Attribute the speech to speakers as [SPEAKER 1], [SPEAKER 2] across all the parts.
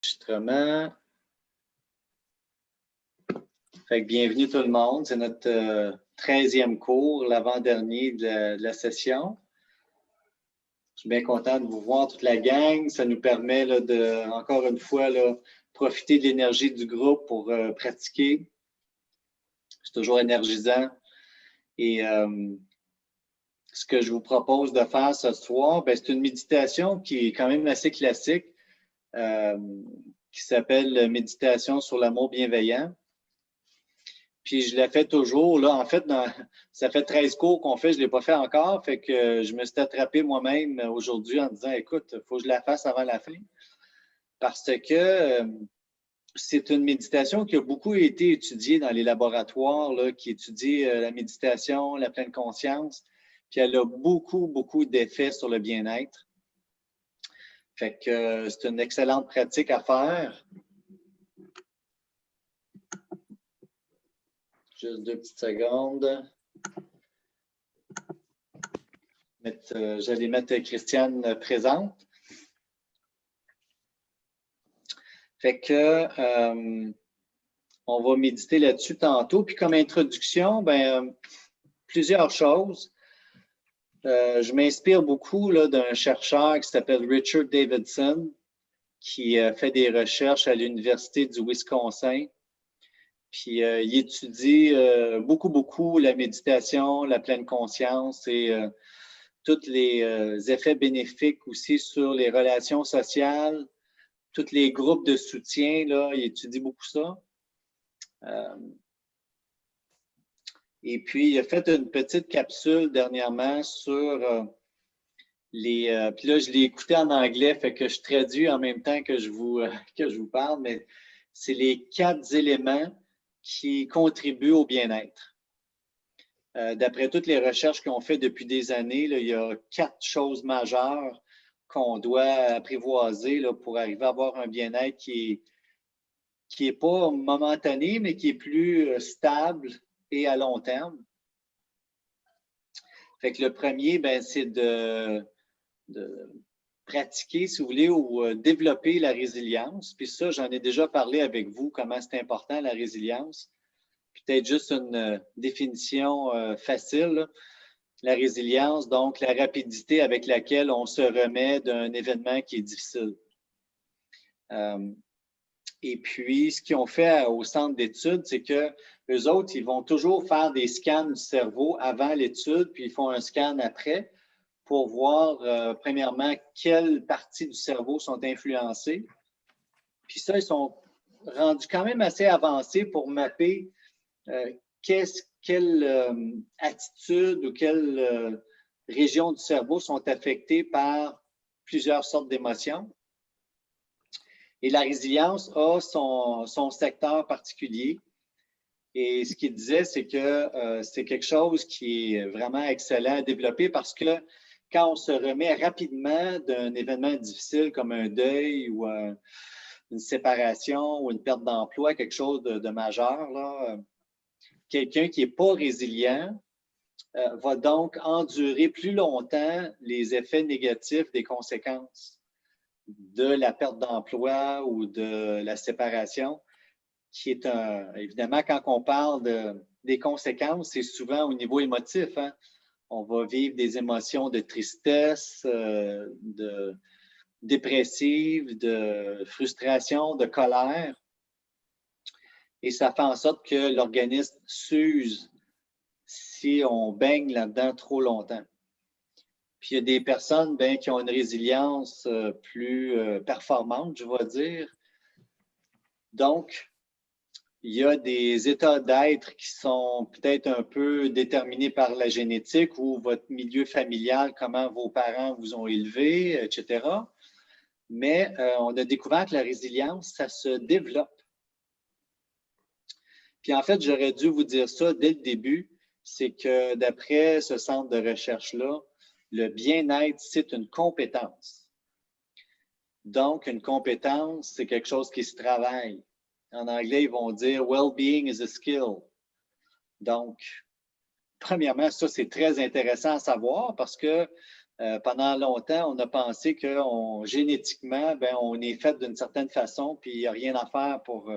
[SPEAKER 1] Enregistrement. Fait que bienvenue tout le monde. C'est notre 13e cours, l'avant-dernier de la session. Je suis bien content de vous voir, toute la gang. Ça nous permet là, de, encore une fois, là, profiter de l'énergie du groupe pour pratiquer. C'est toujours énergisant. Et ce que je vous propose de faire ce soir, c'est une méditation qui est quand même assez classique, qui s'appelle « Méditation sur l'amour bienveillant ». Puis je la fais toujours. Là, en fait, ça fait 13 cours qu'on fait, je ne l'ai pas fait encore. Fait que je me suis attrapé moi-même aujourd'hui en disant, écoute, il faut que je la fasse avant la fin. Parce que c'est une méditation qui a beaucoup été étudiée dans les laboratoires, là, qui étudie la méditation, la pleine conscience. Puis elle a beaucoup, beaucoup d'effets sur le bien-être. Fait que c'est une excellente pratique à faire. Juste 2 petites secondes. J'allais mettre Christiane présente. Fait que on va méditer là-dessus tantôt. Puis comme introduction, plusieurs choses. Je m'inspire beaucoup d'un chercheur qui s'appelle Richard Davidson, qui fait des recherches à l'Université du Wisconsin. Puis il étudie beaucoup la méditation, la pleine conscience et tous les effets bénéfiques aussi sur les relations sociales, tous les groupes de soutien, là, il étudie beaucoup ça. Et puis, il a fait une petite capsule dernièrement sur puis là, je l'ai écouté en anglais, fait que je traduis en même temps que je vous parle, mais c'est les 4 éléments qui contribuent au bien-être. D'après toutes les recherches qu'on fait depuis des années, là, il y a 4 choses majeures qu'on doit apprivoiser là, pour arriver à avoir un bien-être qui est pas momentané, mais qui est plus stable et à long terme. Fait que le premier, c'est de pratiquer, si vous voulez, ou développer la résilience. Puis ça, j'en ai déjà parlé avec vous, comment c'est important la résilience. Peut-être juste une définition facile. Là. La résilience, donc la rapidité avec laquelle on se remet d'un événement qui est difficile. Et puis, ce qu'ils ont fait au centre d'études, c'est que eux autres, ils vont toujours faire des scans du cerveau avant l'étude, puis ils font un scan après pour voir, premièrement, quelles parties du cerveau sont influencées. Puis ça, ils sont rendus quand même assez avancés pour mapper quelle attitude ou quelle région du cerveau sont affectées par plusieurs sortes d'émotions. Et la résilience a son secteur particulier. Et ce qu'il disait, c'est que c'est quelque chose qui est vraiment excellent à développer parce que quand on se remet rapidement d'un événement difficile comme un deuil ou une séparation ou une perte d'emploi, quelque chose de majeur, là, quelqu'un qui n'est pas résilient va donc endurer plus longtemps les effets négatifs des conséquences de la perte d'emploi ou de la séparation, qui est évidemment, quand on parle des conséquences, c'est souvent au niveau émotif. Hein? On va vivre des émotions de tristesse, de dépressive, de frustration, de colère. Et ça fait en sorte que l'organisme s'use si on baigne là-dedans trop longtemps. Puis il y a des personnes qui ont une résilience plus performante, je vais dire. Donc, il y a des états d'être qui sont peut-être un peu déterminés par la génétique ou votre milieu familial, comment vos parents vous ont élevé, etc. Mais on a découvert que la résilience, ça se développe. Puis en fait, j'aurais dû vous dire ça dès le début, c'est que d'après ce centre de recherche-là, le bien-être, c'est une compétence. Donc, une compétence, c'est quelque chose qui se travaille. En anglais, ils vont dire « well-being is a skill ». Donc, premièrement, ça, c'est très intéressant à savoir parce que Pendant longtemps, on a pensé que génétiquement, on est fait d'une certaine façon, puis il n'y a rien à faire pour...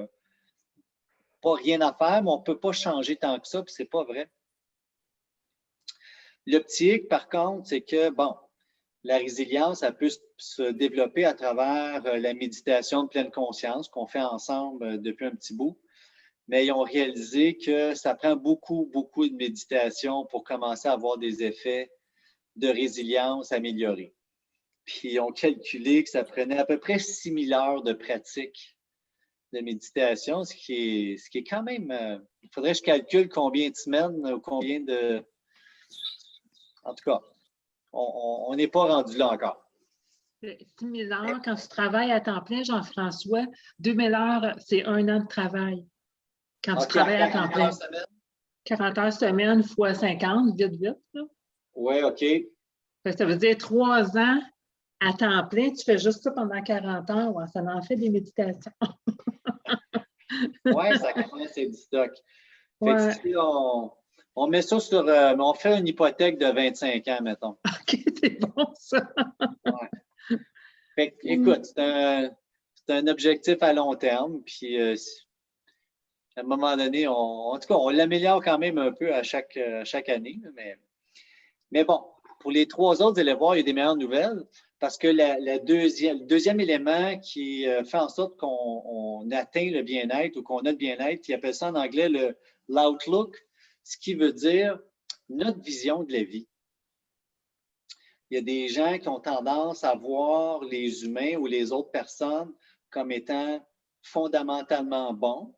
[SPEAKER 1] pas rien à faire, mais on ne peut pas changer tant que ça, puis ce n'est pas vrai. Le petit hic, par contre, c'est que, bon, la résilience, elle peut se développer à travers la méditation de pleine conscience qu'on fait ensemble depuis un petit bout. Mais ils ont réalisé que ça prend beaucoup, beaucoup de méditation pour commencer à avoir des effets de résilience améliorés. Puis ils ont calculé que ça prenait à peu près 6000 heures de pratique de méditation, ce qui est quand même... il faudrait que je calcule combien de semaines ou combien de... En tout cas, on n'est pas rendu là encore.
[SPEAKER 2] 6000 heures, quand tu travailles à temps plein, Jean-François, 2000 heures, c'est 1 an de travail. Quand tu travailles à temps plein. 40 heures semaine fois 50, vite, vite.
[SPEAKER 1] Oui, OK.
[SPEAKER 2] Ça veut dire 3 ans à temps plein, tu fais juste ça pendant 40 heures. Ouais, ça en fait des méditations.
[SPEAKER 1] Oui, ça commence à être du stock.
[SPEAKER 2] Ouais.
[SPEAKER 1] Fait que, on met ça sur... on fait une hypothèque de 25 ans, mettons.
[SPEAKER 2] OK, c'est bon, ça.
[SPEAKER 1] Ouais. Fait que, écoute, c'est un objectif à long terme, puis à un moment donné, en tout cas, on l'améliore quand même un peu à chaque année. Mais bon, pour les 3 autres élèves, il y a des meilleures nouvelles parce que le deuxième élément qui fait en sorte qu'on atteint le bien-être ou qu'on a le bien-être, ils appellent ça en anglais l'outlook, ce qui veut dire notre vision de la vie. Il y a des gens qui ont tendance à voir les humains ou les autres personnes comme étant fondamentalement bons.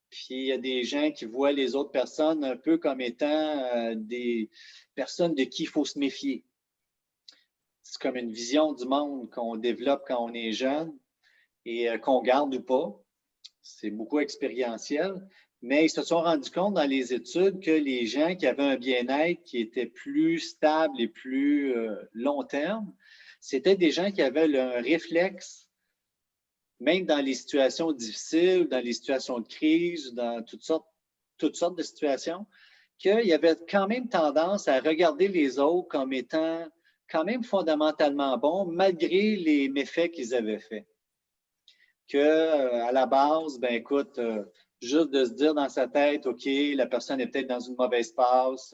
[SPEAKER 1] Puis il y a des gens qui voient les autres personnes un peu comme étant des personnes de qui il faut se méfier. C'est comme une vision du monde qu'on développe quand on est jeune et qu'on garde ou pas. C'est beaucoup expérientiel. Mais ils se sont rendus compte dans les études que les gens qui avaient un bien-être qui était plus stable et plus long terme, c'était des gens qui avaient un réflexe, même dans les situations difficiles, dans les situations de crise, dans toutes sortes de situations, qu'il y avait quand même tendance à regarder les autres comme étant quand même fondamentalement bons, malgré les méfaits qu'ils avaient faits. À la base, ben écoute, juste de se dire dans sa tête, OK, la personne est peut-être dans une mauvaise passe,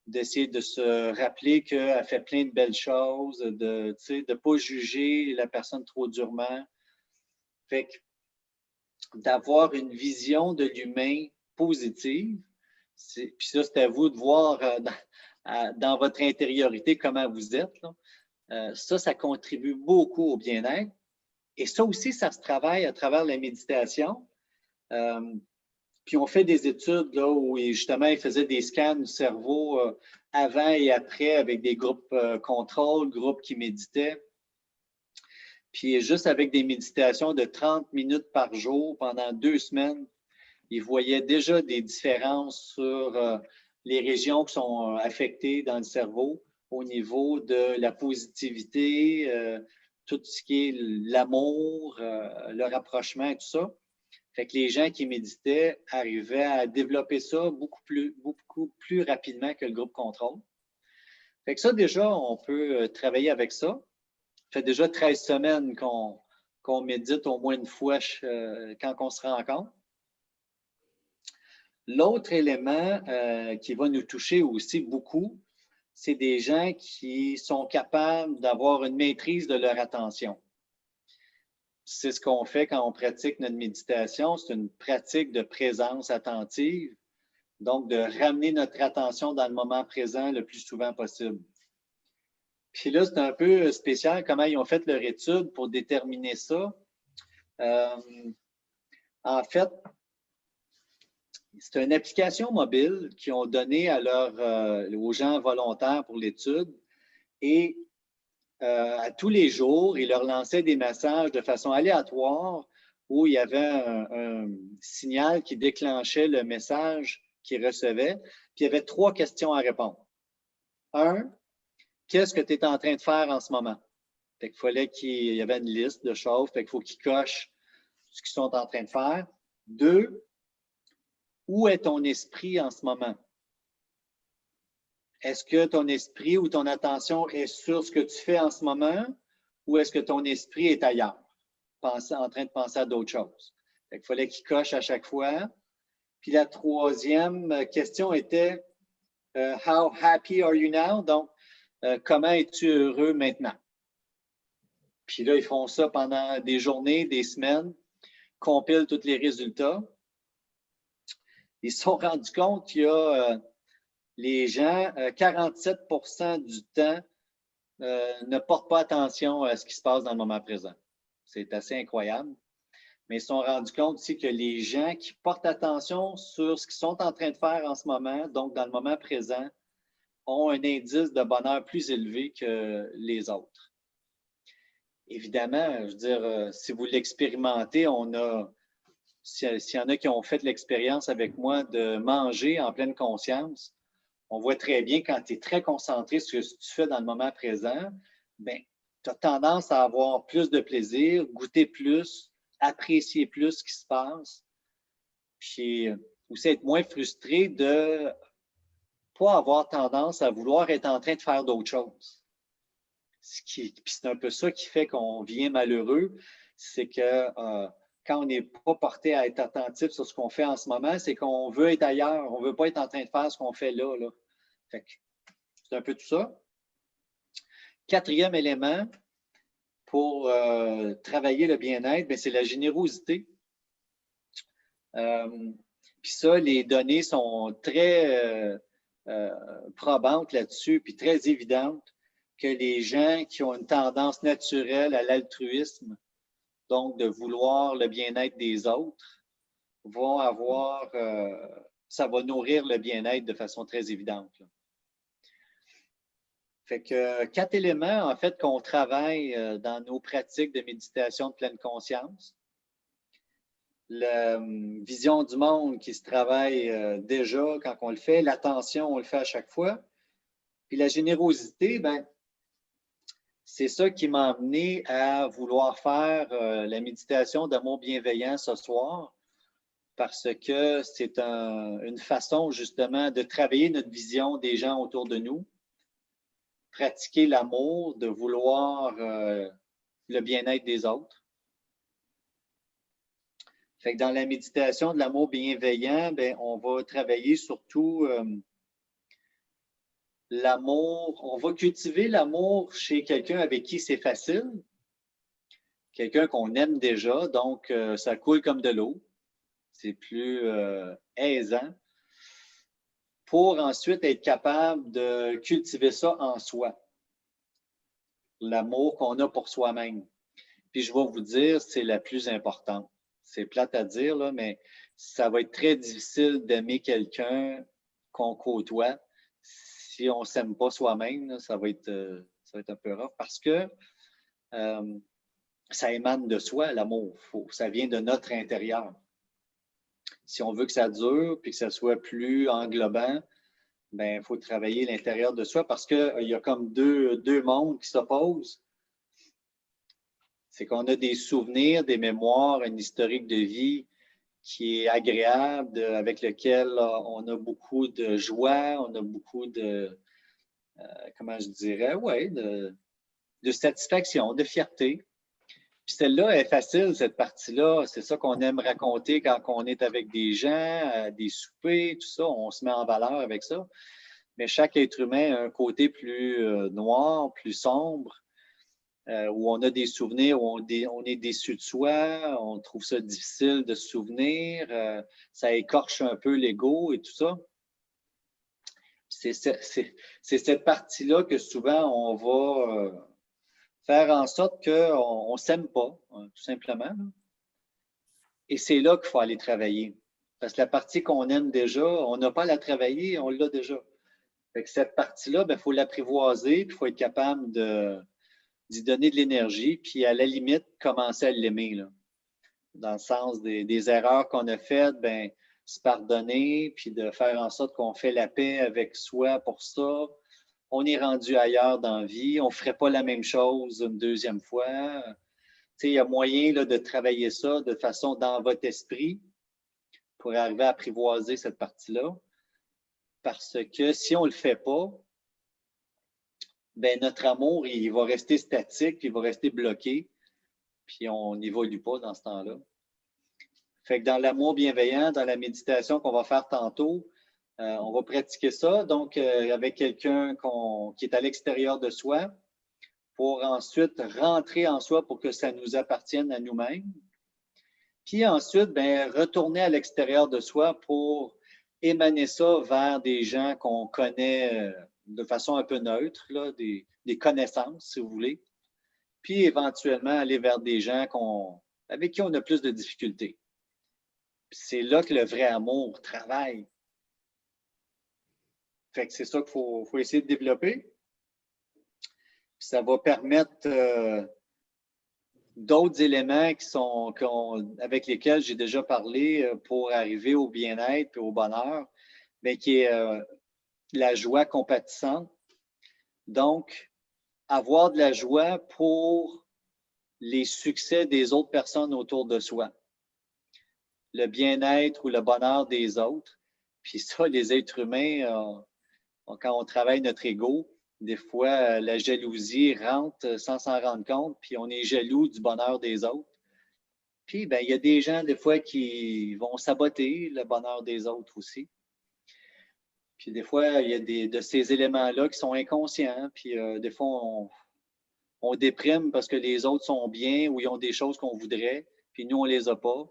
[SPEAKER 1] d'essayer de se rappeler qu'elle fait plein de belles choses, de ne pas juger la personne trop durement. Fait que d'avoir une vision de l'humain positive, puis ça, c'est à vous de voir dans votre intériorité comment vous êtes. Là. Ça contribue beaucoup au bien-être. Et ça aussi, ça se travaille à travers la méditation. Puis on fait des études là, où justement, ils faisaient des scans du cerveau avant et après avec des groupes contrôle, groupes qui méditaient. Puis juste avec des méditations de 30 minutes par jour pendant 2 semaines, ils voyaient déjà des différences sur les régions qui sont affectées dans le cerveau au niveau de la positivité, tout ce qui est l'amour, le rapprochement et tout ça. Fait que les gens qui méditaient arrivaient à développer ça beaucoup plus rapidement que le groupe contrôle. Fait que ça, déjà, on peut travailler avec ça. Ça fait déjà 13 semaines qu'on médite au moins une fois quand on se rencontre. L'autre élément qui va nous toucher aussi beaucoup, c'est des gens qui sont capables d'avoir une maîtrise de leur attention. C'est ce qu'on fait quand on pratique notre méditation. C'est une pratique de présence attentive, donc de ramener notre attention dans le moment présent le plus souvent possible. Puis là, c'est un peu spécial comment ils ont fait leur étude pour déterminer ça. En fait, c'est une application mobile qu'ils ont donnée aux gens volontaires pour l'étude et à tous les jours, ils leur lançaient des messages de façon aléatoire où il y avait un signal qui déclenchait le message qu'ils recevaient. Puis il y avait 3 questions à répondre. 1, qu'est-ce que tu es en train de faire en ce moment? Fait qu'il fallait qu'il y avait une liste de choses, fait qu'il faut qu'ils cochent ce qu'ils sont en train de faire. 2, où est ton esprit en ce moment? est-ce que ton esprit ou ton attention est sur ce que tu fais en ce moment ou est-ce que ton esprit est ailleurs, en train de penser à d'autres choses? Il fallait qu'il coche à chaque fois. Puis la troisième question était How happy are you now? Donc, comment es-tu heureux maintenant? Puis là, ils font ça pendant des journées, des semaines, compilent tous les résultats. Ils se sont rendus compte qu'il y a les gens, 47% du temps, ne portent pas attention à ce qui se passe dans le moment présent. C'est assez incroyable. Mais ils se sont rendus compte aussi que les gens qui portent attention sur ce qu'ils sont en train de faire en ce moment, donc dans le moment présent, ont un indice de bonheur plus élevé que les autres. Évidemment, je veux dire, si vous l'expérimentez, s'il y en a qui ont fait l'expérience avec moi de manger en pleine conscience, on voit très bien quand tu es très concentré sur ce que tu fais dans le moment présent, bien, tu as tendance à avoir plus de plaisir, goûter plus, apprécier plus ce qui se passe, puis aussi être moins frustré de ne pas avoir tendance à vouloir être en train de faire d'autres choses. Puis c'est un peu ça qui fait qu'on vient malheureux, c'est que quand on n'est pas porté à être attentif sur ce qu'on fait en ce moment, c'est qu'on veut être ailleurs, on ne veut pas être en train de faire ce qu'on fait là. Fait que c'est un peu tout ça. Quatrième élément pour travailler le bien-être, c'est la générosité. Puis ça, les données sont très probantes là-dessus, puis très évidentes que les gens qui ont une tendance naturelle à l'altruisme, donc de vouloir le bien-être des autres, vont avoir, ça va nourrir le bien-être de façon très évidente. Là. Fait que 4 éléments, en fait, qu'on travaille dans nos pratiques de méditation de pleine conscience. La vision du monde qui se travaille déjà quand on le fait. L'attention, on le fait à chaque fois. Puis la générosité, c'est ça qui m'a amené à vouloir faire la méditation d'amour bienveillant ce soir, parce que c'est une façon justement de travailler notre vision des gens autour de nous, pratiquer l'amour, de vouloir le bien-être des autres. Fait que dans la méditation de l'amour bienveillant, on va travailler surtout l'amour. On va cultiver l'amour chez quelqu'un avec qui c'est facile, quelqu'un qu'on aime déjà, donc ça coule comme de l'eau. C'est plus aisant pour ensuite être capable de cultiver ça en soi. L'amour qu'on a pour soi-même. Puis je vais vous dire, c'est la plus importante. C'est plate à dire, là, mais ça va être très difficile d'aimer quelqu'un qu'on côtoie. Si on ne s'aime pas soi-même, ça va être un peu rough parce que ça émane de soi, l'amour. Ça vient de notre intérieur. Si on veut que ça dure et que ça soit plus englobant, il faut travailler l'intérieur de soi parce qu'il y a comme deux mondes qui s'opposent. C'est qu'on a des souvenirs, des mémoires, un historique de vie qui est agréable, avec lequel on a beaucoup de joie, on a beaucoup de, comment je dirais, de satisfaction, de fierté. Puis celle-là est facile, cette partie-là. C'est ça qu'on aime raconter quand on est avec des gens, des soupers, tout ça. On se met en valeur avec ça. Mais chaque être humain a un côté plus noir, plus sombre, où on a des souvenirs, où on est déçu de soi, on trouve ça difficile de se souvenir, ça écorche un peu l'ego et tout ça. C'est cette partie-là que souvent on va faire en sorte qu'on ne s'aime pas, tout simplement. Et c'est là qu'il faut aller travailler. Parce que la partie qu'on aime déjà, on n'a pas à la travailler, on l'a déjà. Fait que cette partie-là, il faut l'apprivoiser, puis il faut être capable d'y donner de l'énergie, puis à la limite, commencer à l'aimer. Dans le sens des erreurs qu'on a faites, se pardonner, puis de faire en sorte qu'on fait la paix avec soi pour ça. On est rendu ailleurs dans la vie, on ne ferait pas la même chose une deuxième fois. Il y a moyen là, de travailler ça de façon dans votre esprit pour arriver à apprivoiser cette partie-là. Parce que si on ne le fait pas, ben notre amour, il va rester statique, puis il va rester bloqué, puis on n'évolue pas dans ce temps-là. Fait que dans l'amour bienveillant, dans la méditation qu'on va faire tantôt, on va pratiquer ça, donc avec quelqu'un qui est à l'extérieur de soi, pour ensuite rentrer en soi pour que ça nous appartienne à nous-mêmes. Puis ensuite, ben, retourner à l'extérieur de soi pour émaner ça vers des gens qu'on connaît de façon un peu neutre, là, des connaissances, si vous voulez. Puis éventuellement aller vers des gens avec qui on a plus de difficultés. C'est là que le vrai amour travaille. Fait que c'est ça qu'il faut essayer de développer. Puis ça va permettre d'autres éléments avec lesquels j'ai déjà parlé pour arriver au bien-être et au bonheur, mais qui est la joie compatissante. Donc, avoir de la joie pour les succès des autres personnes autour de soi. Le bien-être ou le bonheur des autres. Puis ça, les êtres humains, quand on travaille notre ego, des fois, la jalousie rentre sans s'en rendre compte, puis on est jaloux du bonheur des autres. Puis, ben, il y a des gens, des fois, qui vont saboter le bonheur des autres aussi. Puis, des fois, il y a de ces éléments-là qui sont inconscients. Puis, des fois, on déprime parce que les autres sont bien ou ils ont des choses qu'on voudrait, puis nous, on ne les a pas.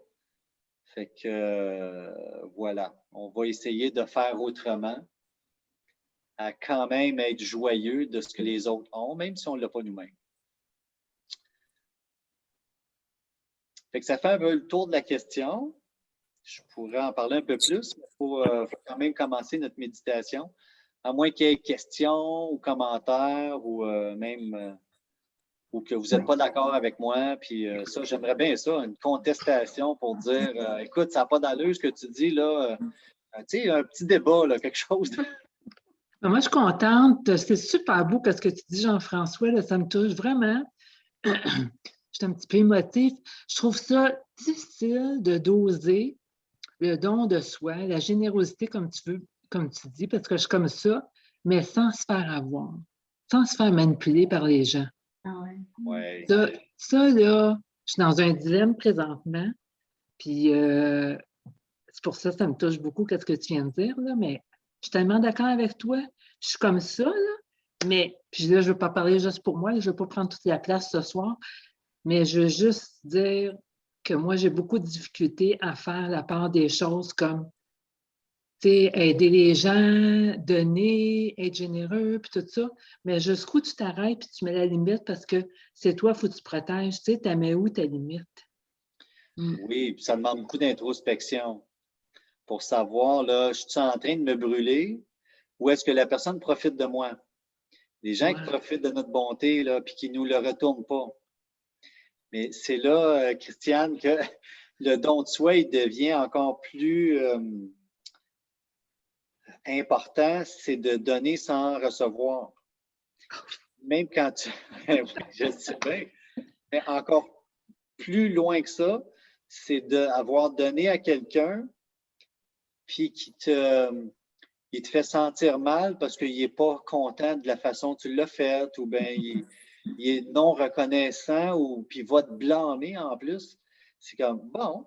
[SPEAKER 1] Fait que, voilà, on va essayer de faire autrement, à quand même être joyeux de ce que les autres ont, même si on ne l'a pas nous-mêmes. Fait que ça fait un peu le tour de la question. Je pourrais en parler un peu plus, mais il faut quand même commencer notre méditation. À moins qu'il y ait questions ou commentaires ou même ou que vous n'êtes pas d'accord avec moi. Puis ça, j'aimerais bien ça, une contestation pour dire écoute, ça n'a pas d'allure ce que tu dis là. Tu sais, un petit débat, là, quelque chose.
[SPEAKER 2] Moi, je suis contente. C'est super beau parce que tu dis, Jean-François, là, ça me touche vraiment. Je suis un petit peu émotif. Je trouve ça difficile de doser le don de soi, la générosité, comme tu dis, parce que je suis comme ça, mais sans se faire avoir, sans se faire manipuler par les gens.
[SPEAKER 3] Ah ouais.
[SPEAKER 1] Ouais.
[SPEAKER 2] Ça, là, je suis dans un dilemme présentement, puis c'est pour ça que ça me touche beaucoup, ce que tu viens de dire, là, mais je suis tellement d'accord avec toi. Je suis comme ça, là, mais puis là, je ne veux pas parler juste pour moi, je ne veux pas prendre toute la place ce soir, mais je veux juste dire que moi, j'ai beaucoup de difficultés à faire la part des choses comme aider les gens, donner, être généreux, puis tout ça. Mais jusqu'où tu t'arrêtes, puis tu mets la limite parce que c'est toi, il faut que tu te protèges. Tu sais, tu mets où ta limite?
[SPEAKER 1] Oui, puis ça demande beaucoup d'introspection pour savoir, là, je suis en train de me brûler ou est-ce que la personne profite de moi? Les gens qui profitent de notre bonté, là, puis qui ne nous le retournent pas. Mais c'est là, Christiane, que le don de soi, il devient encore plus important, c'est de donner sans recevoir. Même quand tu... Je sais bien. Mais encore plus loin que ça, c'est d'avoir donné à quelqu'un, puis il te fait sentir mal parce qu'il n'est pas content de la façon dont tu l'as fait, ou bien il est non reconnaissant, ou puis il va te blâmer en plus. C'est comme, bon.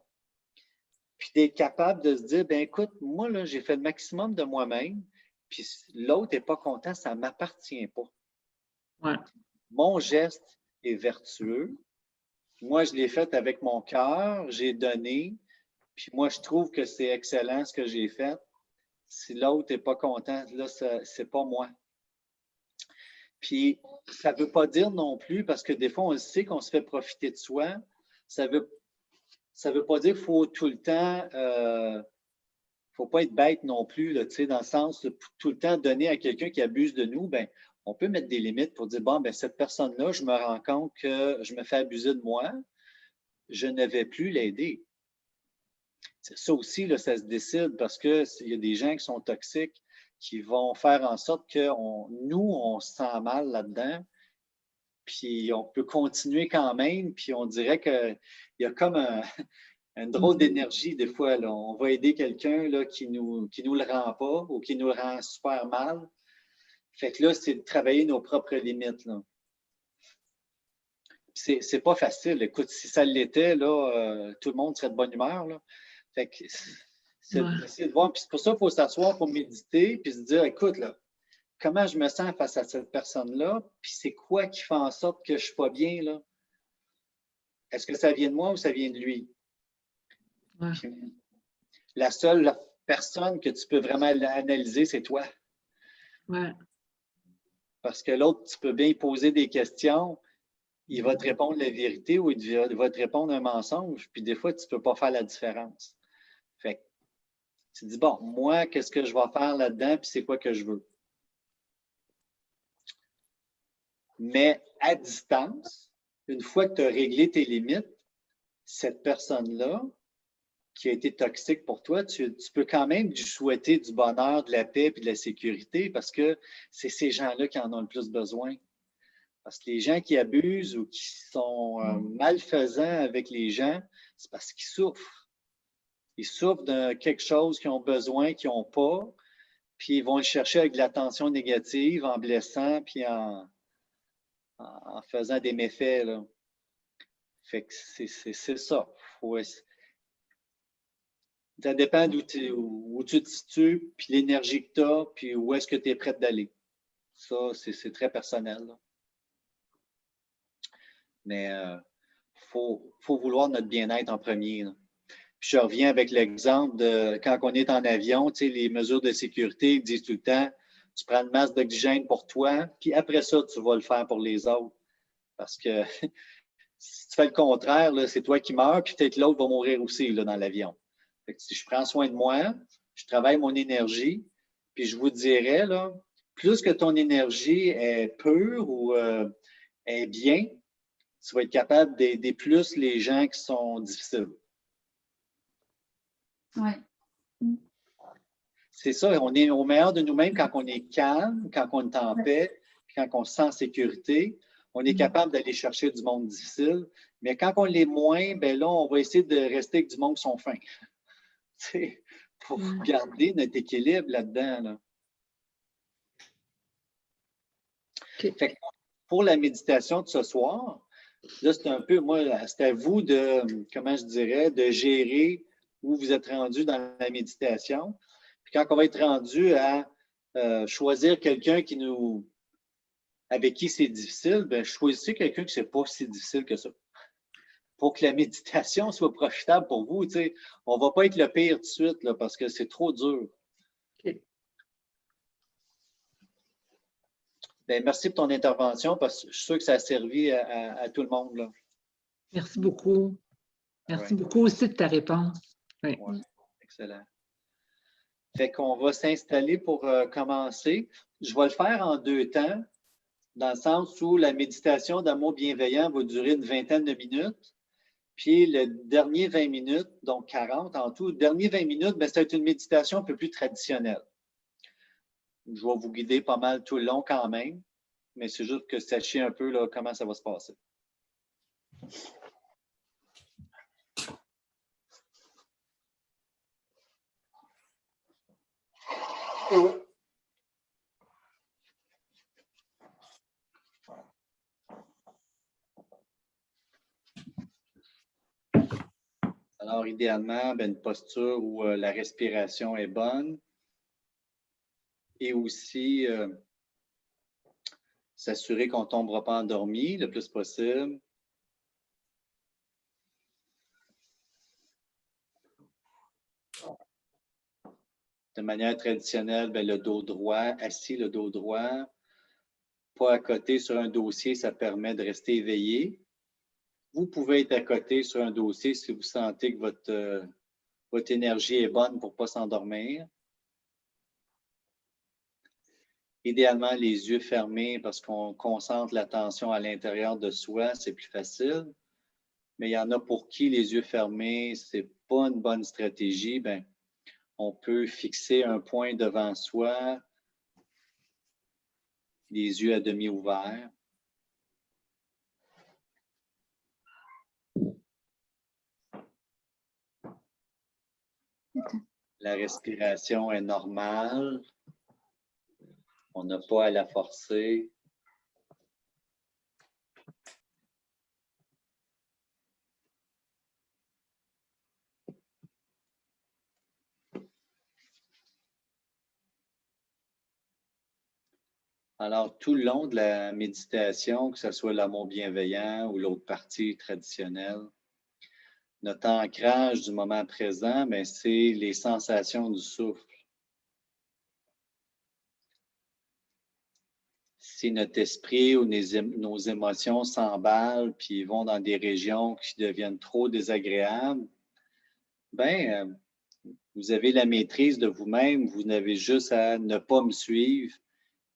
[SPEAKER 1] Puis d'être capable de se dire, ben écoute, moi, là, j'ai fait le maximum de moi-même, puis l'autre n'est pas content, ça ne m'appartient pas.
[SPEAKER 2] Ouais.
[SPEAKER 1] Mon geste est vertueux. Moi, je l'ai fait avec mon cœur, j'ai donné, puis moi, je trouve que c'est excellent ce que j'ai fait. Si l'autre n'est pas content, là, c'est pas moi. Puis, ça ne veut pas dire non plus, parce que des fois, on sait qu'on se fait profiter de soi. Ça veut pas dire qu'il faut tout le temps, faut pas être bête non plus, là, dans le sens de tout le temps donner à quelqu'un qui abuse de nous, ben, on peut mettre des limites pour dire, bon, ben, cette personne-là, je me rends compte que je me fais abuser de moi, je ne vais plus l'aider. Ça aussi, là, ça se décide parce qu'il y a des gens qui sont toxiques qui vont faire en sorte que nous, on se sent mal là-dedans, puis on peut continuer quand même, puis on dirait qu'il y a comme une drôle d'énergie des fois. Là. On va aider quelqu'un qui nous le rend pas ou qui nous le rend super mal. Fait que là, c'est de travailler nos propres limites, là. C'est pas facile. Écoute, si ça l'était, là, tout le monde serait de bonne humeur, là. Fait que c'est d'essayer de voir. Puis c'est pour ça qu'il faut s'asseoir pour méditer, puis se dire, écoute, là, comment je me sens face à cette personne-là, puis c'est quoi qui fait en sorte que je ne suis pas bien, là? Est-ce que ça vient de moi ou ça vient de lui?
[SPEAKER 2] Ouais.
[SPEAKER 1] Puis, la seule personne que tu peux vraiment analyser, c'est toi.
[SPEAKER 2] Ouais.
[SPEAKER 1] Parce que l'autre, tu peux bien poser des questions, il va te répondre la vérité ou il va te répondre un mensonge, puis des fois, tu ne peux pas faire la différence. Fait que tu te dis, bon, moi, qu'est-ce que je vais faire là-dedans, puis c'est quoi que je veux? Mais à distance, une fois que tu as réglé tes limites, cette personne-là, qui a été toxique pour toi, tu peux quand même lui souhaiter du bonheur, de la paix et de la sécurité parce que c'est ces gens-là qui en ont le plus besoin. Parce que les gens qui abusent ou qui sont malfaisants avec les gens, c'est parce qu'ils souffrent. Ils souffrent de quelque chose qu'ils ont besoin, qu'ils n'ont pas, puis ils vont le chercher avec de l'attention négative, en blessant, puis en faisant des méfaits, là. Fait que c'est ça. Ça dépend où tu te situes, puis l'énergie que tu as, puis où est-ce que tu es prête d'aller. Ça, c'est très personnel, là. Mais il faut vouloir notre bien-être en premier, là. Puis je reviens avec l'exemple de quand on est en avion, tu sais, les mesures de sécurité ils disent tout le temps, tu prends une masse d'oxygène pour toi, puis après ça, tu vas le faire pour les autres. Parce que si tu fais le contraire, c'est toi qui meurs, puis peut-être l'autre va mourir aussi là, dans l'avion. Si je prends soin de moi, je travaille mon énergie, puis je vous dirais, là, plus que ton énergie est pure ou est bien, tu vas être capable d'aider plus les gens qui sont difficiles.
[SPEAKER 3] Oui.
[SPEAKER 1] C'est ça, on est au meilleur de nous-mêmes quand on est calme, quand on est en paix, quand on se sent en sécurité. On est capable d'aller chercher du monde difficile. Mais quand on l'est moins, ben là, on va essayer de rester avec du monde qui sont fins. Pour garder notre équilibre là-dedans. Là.
[SPEAKER 2] Okay.
[SPEAKER 1] Fait que pour la méditation de ce soir, là, c'est un peu, moi, c'est à vous de, comment je dirais, de gérer où vous êtes rendu dans la méditation. Puis quand on va être rendu à choisir quelqu'un avec qui c'est difficile, ben choisissez quelqu'un qui n'est pas si difficile que ça. Pour que la méditation soit profitable pour vous, on ne va pas être le pire tout de suite là, parce que c'est trop dur.
[SPEAKER 2] Okay.
[SPEAKER 1] Ben, merci pour ton intervention parce que je suis sûr que ça a servi à tout le monde. Là.
[SPEAKER 2] Merci beaucoup. Merci beaucoup aussi de ta réponse. Oui.
[SPEAKER 1] Ouais, excellent. Fait qu'on va s'installer pour commencer. Je vais le faire en 2 temps, dans le sens où la méditation d'amour bienveillant va durer une 20aine de minutes. Puis le dernier 20 minutes, donc 40 en tout, le dernier 20 minutes, ben, c'est une méditation un peu plus traditionnelle. Je vais vous guider pas mal tout le long quand même, mais c'est juste que vous sachiez un peu là, comment ça va se passer. Alors, idéalement, ben, une posture où la respiration est bonne et aussi s'assurer qu'on ne tombera pas endormi le plus possible. De manière traditionnelle, ben, le dos droit, assis, le dos droit, pas à côté sur un dossier, ça permet de rester éveillé. Vous pouvez être à côté sur un dossier si vous sentez que votre énergie est bonne pour ne pas s'endormir. Idéalement, les yeux fermés parce qu'on concentre l'attention à l'intérieur de soi, c'est plus facile. Mais il y en a pour qui les yeux fermés, ce n'est pas une bonne stratégie. Ben, on peut fixer un point devant soi, les yeux à demi ouverts. La respiration est normale. On n'a pas à la forcer. Alors, tout le long de la méditation, que ce soit l'amour bienveillant ou l'autre partie traditionnelle, notre ancrage du moment présent, c'est les sensations du souffle. Si notre esprit ou nos émotions s'emballent puis vont dans des régions qui deviennent trop désagréables, vous avez la maîtrise de vous-même, vous n'avez juste à ne pas me suivre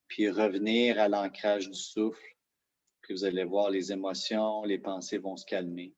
[SPEAKER 1] puis revenir à l'ancrage du souffle. Puis vous allez voir, les émotions, les pensées vont se calmer.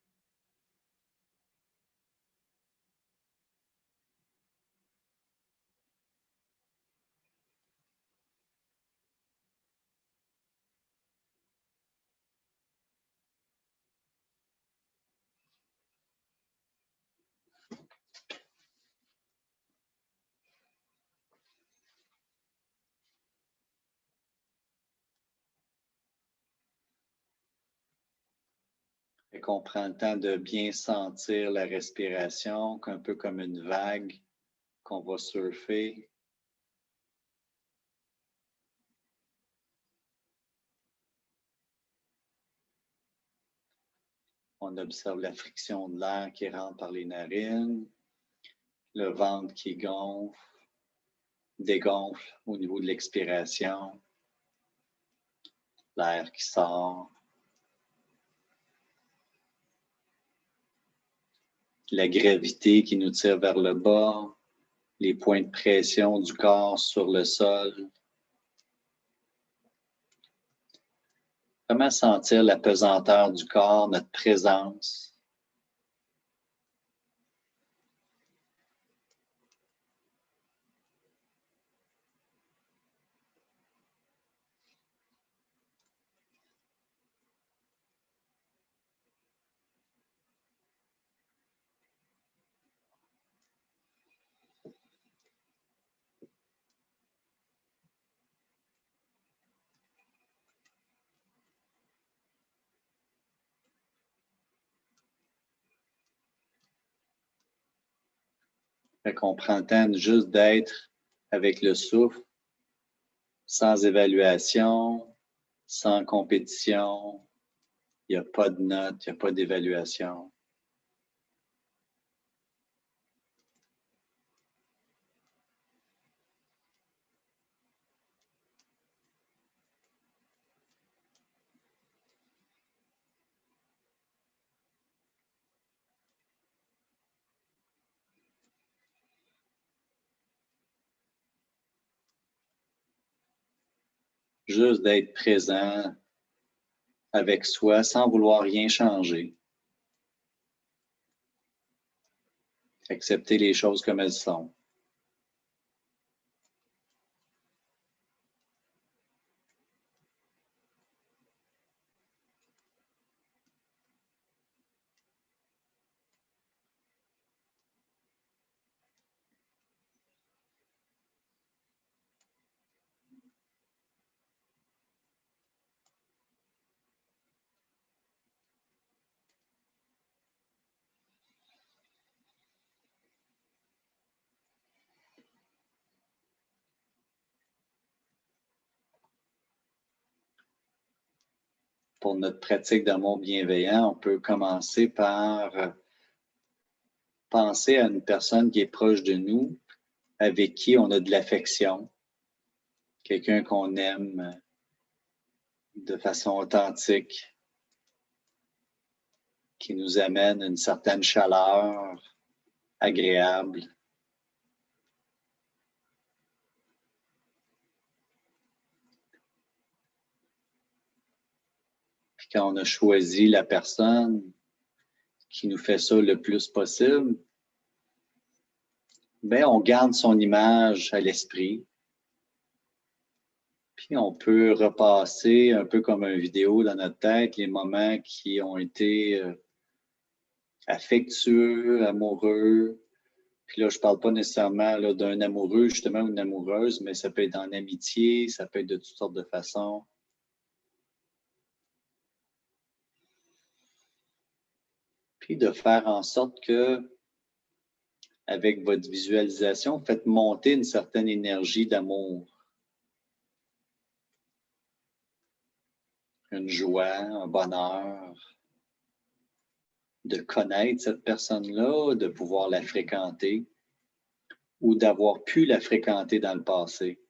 [SPEAKER 1] Fait qu'on prend le temps de bien sentir la respiration, un peu comme une vague qu'on va surfer. On observe la friction de l'air qui rentre par les narines, le ventre qui gonfle, dégonfle au niveau de l'expiration, l'air qui sort. La gravité qui nous tire vers le bas, les points de pression du corps sur le sol. Comment sentir la pesanteur du corps, notre présence? Fait qu'on prend le temps juste d'être avec le souffle, sans évaluation, sans compétition. Il n'y a pas de note, il n'y a pas d'évaluation. Juste d'être présent avec soi sans vouloir rien changer. Accepter les choses comme elles sont. Pour notre pratique d'amour bienveillant, on peut commencer par penser à une personne qui est proche de nous, avec qui on a de l'affection, quelqu'un qu'on aime de façon authentique, qui nous amène une certaine chaleur agréable. Puis quand on a choisi la personne qui nous fait ça le plus possible, on garde son image à l'esprit. Puis on peut repasser un peu comme une vidéo dans notre tête, les moments qui ont été affectueux, amoureux, Puis là, je ne parle pas nécessairement d'un amoureux, justement, ou une amoureuse, mais ça peut être en amitié, ça peut être de toutes sortes de façons. Puis de faire en sorte que, avec votre visualisation, faites monter une certaine énergie d'amour. Une joie, un bonheur de connaître cette personne-là, de pouvoir la fréquenter ou d'avoir pu la fréquenter dans le passé.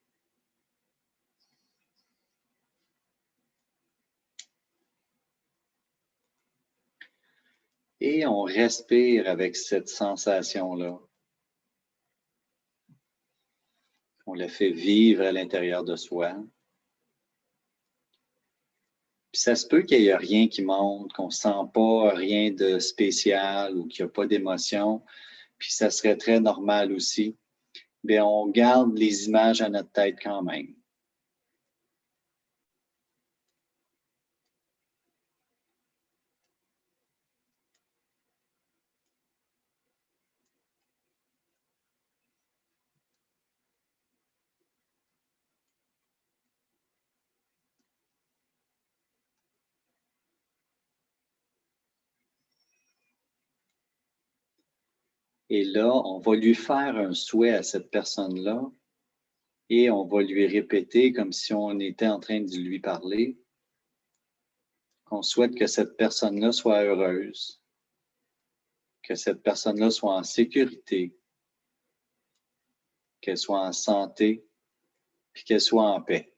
[SPEAKER 1] Et on respire avec cette sensation-là. On la fait vivre à l'intérieur de soi. Puis ça se peut qu'il n'y ait rien qui monte, qu'on ne sent pas rien de spécial ou qu'il n'y a pas d'émotion. Puis ça serait très normal aussi. Bien, on garde les images à notre tête quand même. Et là, on va lui faire un souhait à cette personne-là et on va lui répéter comme si on était en train de lui parler, qu'on souhaite que cette personne-là soit heureuse, que cette personne-là soit en sécurité, qu'elle soit en santé, puis qu'elle soit en paix.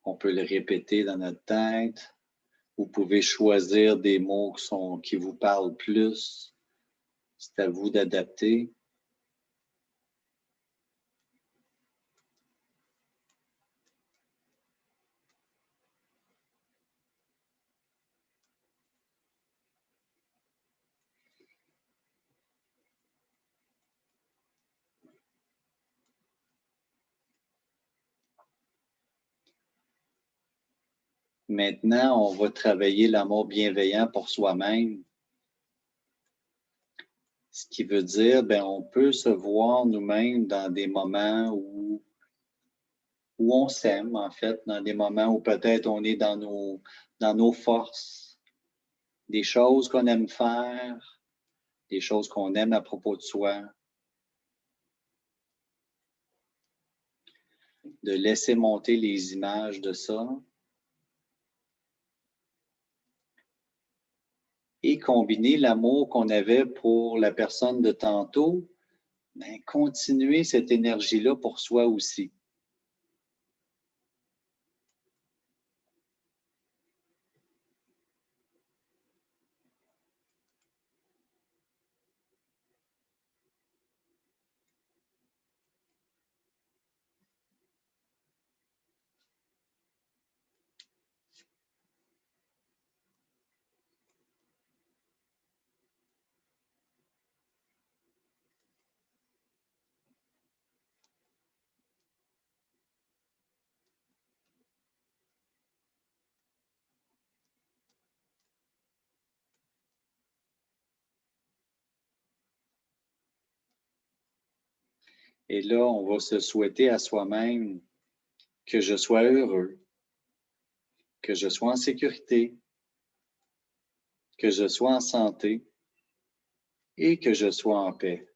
[SPEAKER 1] On peut le répéter dans notre tête. Vous pouvez choisir des mots qui vous parlent plus. C'est à vous d'adapter. Maintenant, on va travailler l'amour bienveillant pour soi-même. Ce qui veut dire, on peut se voir nous-mêmes dans des moments où on s'aime, en fait, dans des moments où peut-être on est dans nos forces, des choses qu'on aime faire, des choses qu'on aime à propos de soi. De laisser monter les images de ça. Et combiner l'amour qu'on avait pour la personne de tantôt, continuer cette énergie-là pour soi aussi. Et là, on va se souhaiter à soi-même que je sois heureux, que je sois en sécurité, que je sois en santé et que je sois en paix.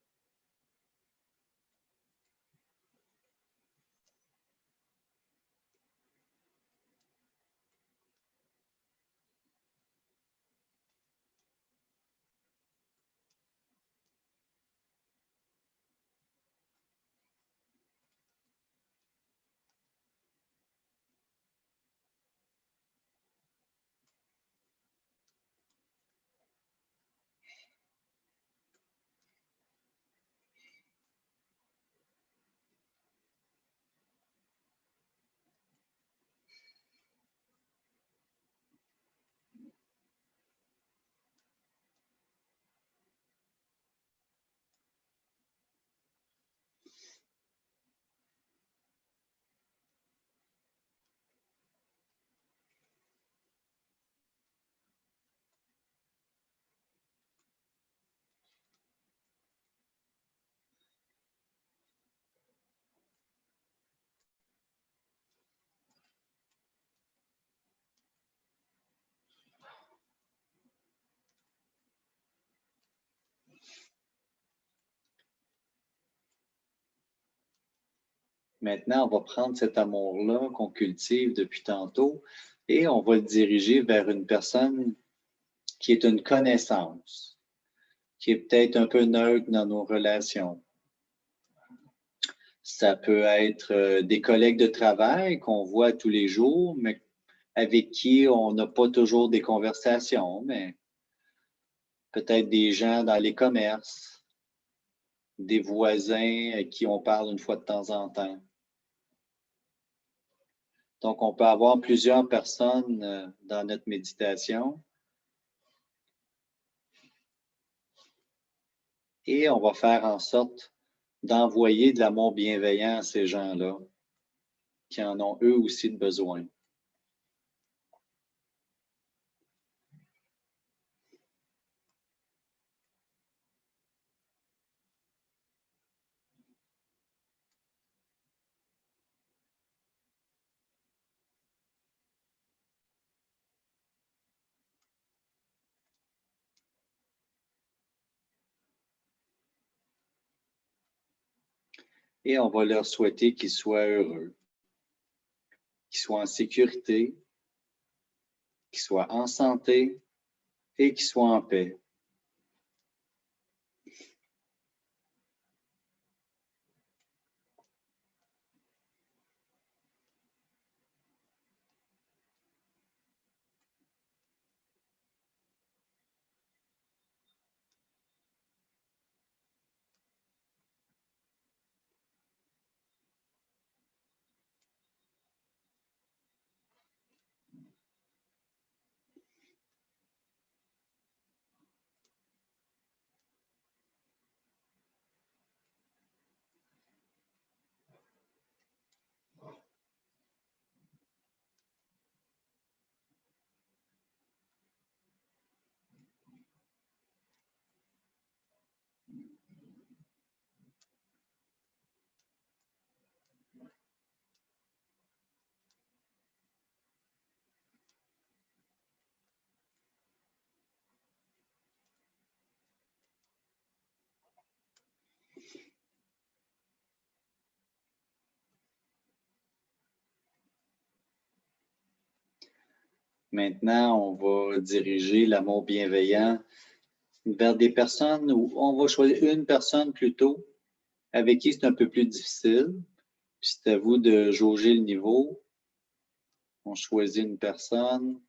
[SPEAKER 1] Maintenant, on va prendre cet amour-là qu'on cultive depuis tantôt et on va le diriger vers une personne qui est une connaissance, qui est peut-être un peu neutre dans nos relations. Ça peut être des collègues de travail qu'on voit tous les jours, mais avec qui on n'a pas toujours des conversations, mais peut-être des gens dans les commerces, des voisins à qui on parle une fois de temps en temps. Donc, on peut avoir plusieurs personnes dans notre méditation. Et on va faire en sorte d'envoyer de l'amour bienveillant à ces gens-là qui en ont eux aussi de besoin. Et on va leur souhaiter qu'ils soient heureux, qu'ils soient en sécurité, qu'ils soient en santé et qu'ils soient en paix. Maintenant, on va diriger l'amour bienveillant vers des personnes où on va choisir une personne plutôt avec qui c'est un peu plus difficile. Puis c'est à vous de jauger le niveau. On choisit une personne.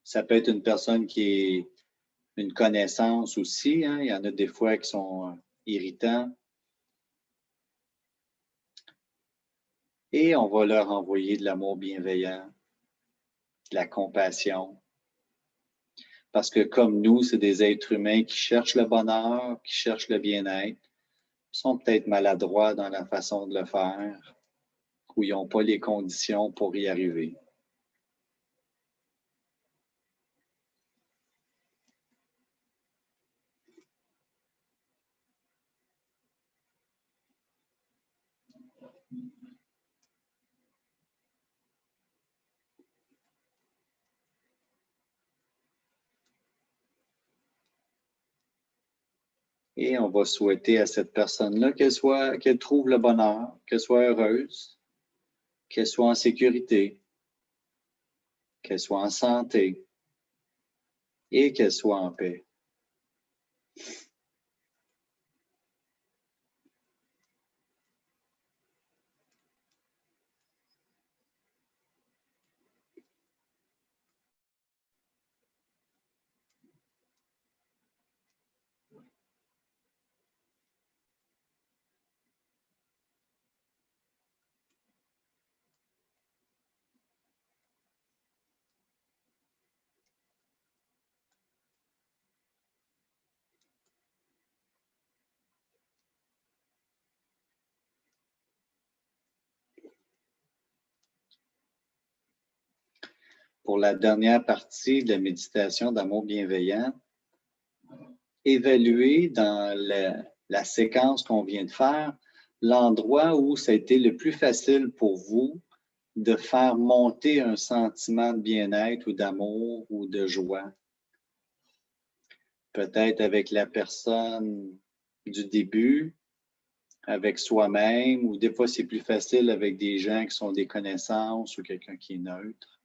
[SPEAKER 1] Ça peut être une personne qui est une connaissance aussi, hein. Il y en a des fois qui sont irritants. Et on va leur envoyer de l'amour bienveillant, de la compassion. Parce que comme nous, c'est des êtres humains qui cherchent le bonheur, qui cherchent le bien-être. Ils sont peut-être maladroits dans la façon de le faire, ou ils n'ont pas les conditions pour y arriver. Et on va souhaiter à cette personne-là qu'elle trouve le bonheur, qu'elle soit heureuse, qu'elle soit en sécurité, qu'elle soit en santé et qu'elle soit en paix. Pour la dernière partie de la méditation d'amour bienveillant, évaluez dans la séquence qu'on vient de faire l'endroit où ça a été le plus facile pour vous de faire monter un sentiment de bien-être ou d'amour ou de joie. Peut-être avec la personne du début, avec soi-même, ou des fois, c'est plus facile avec des gens qui sont des connaissances ou quelqu'un qui est neutre.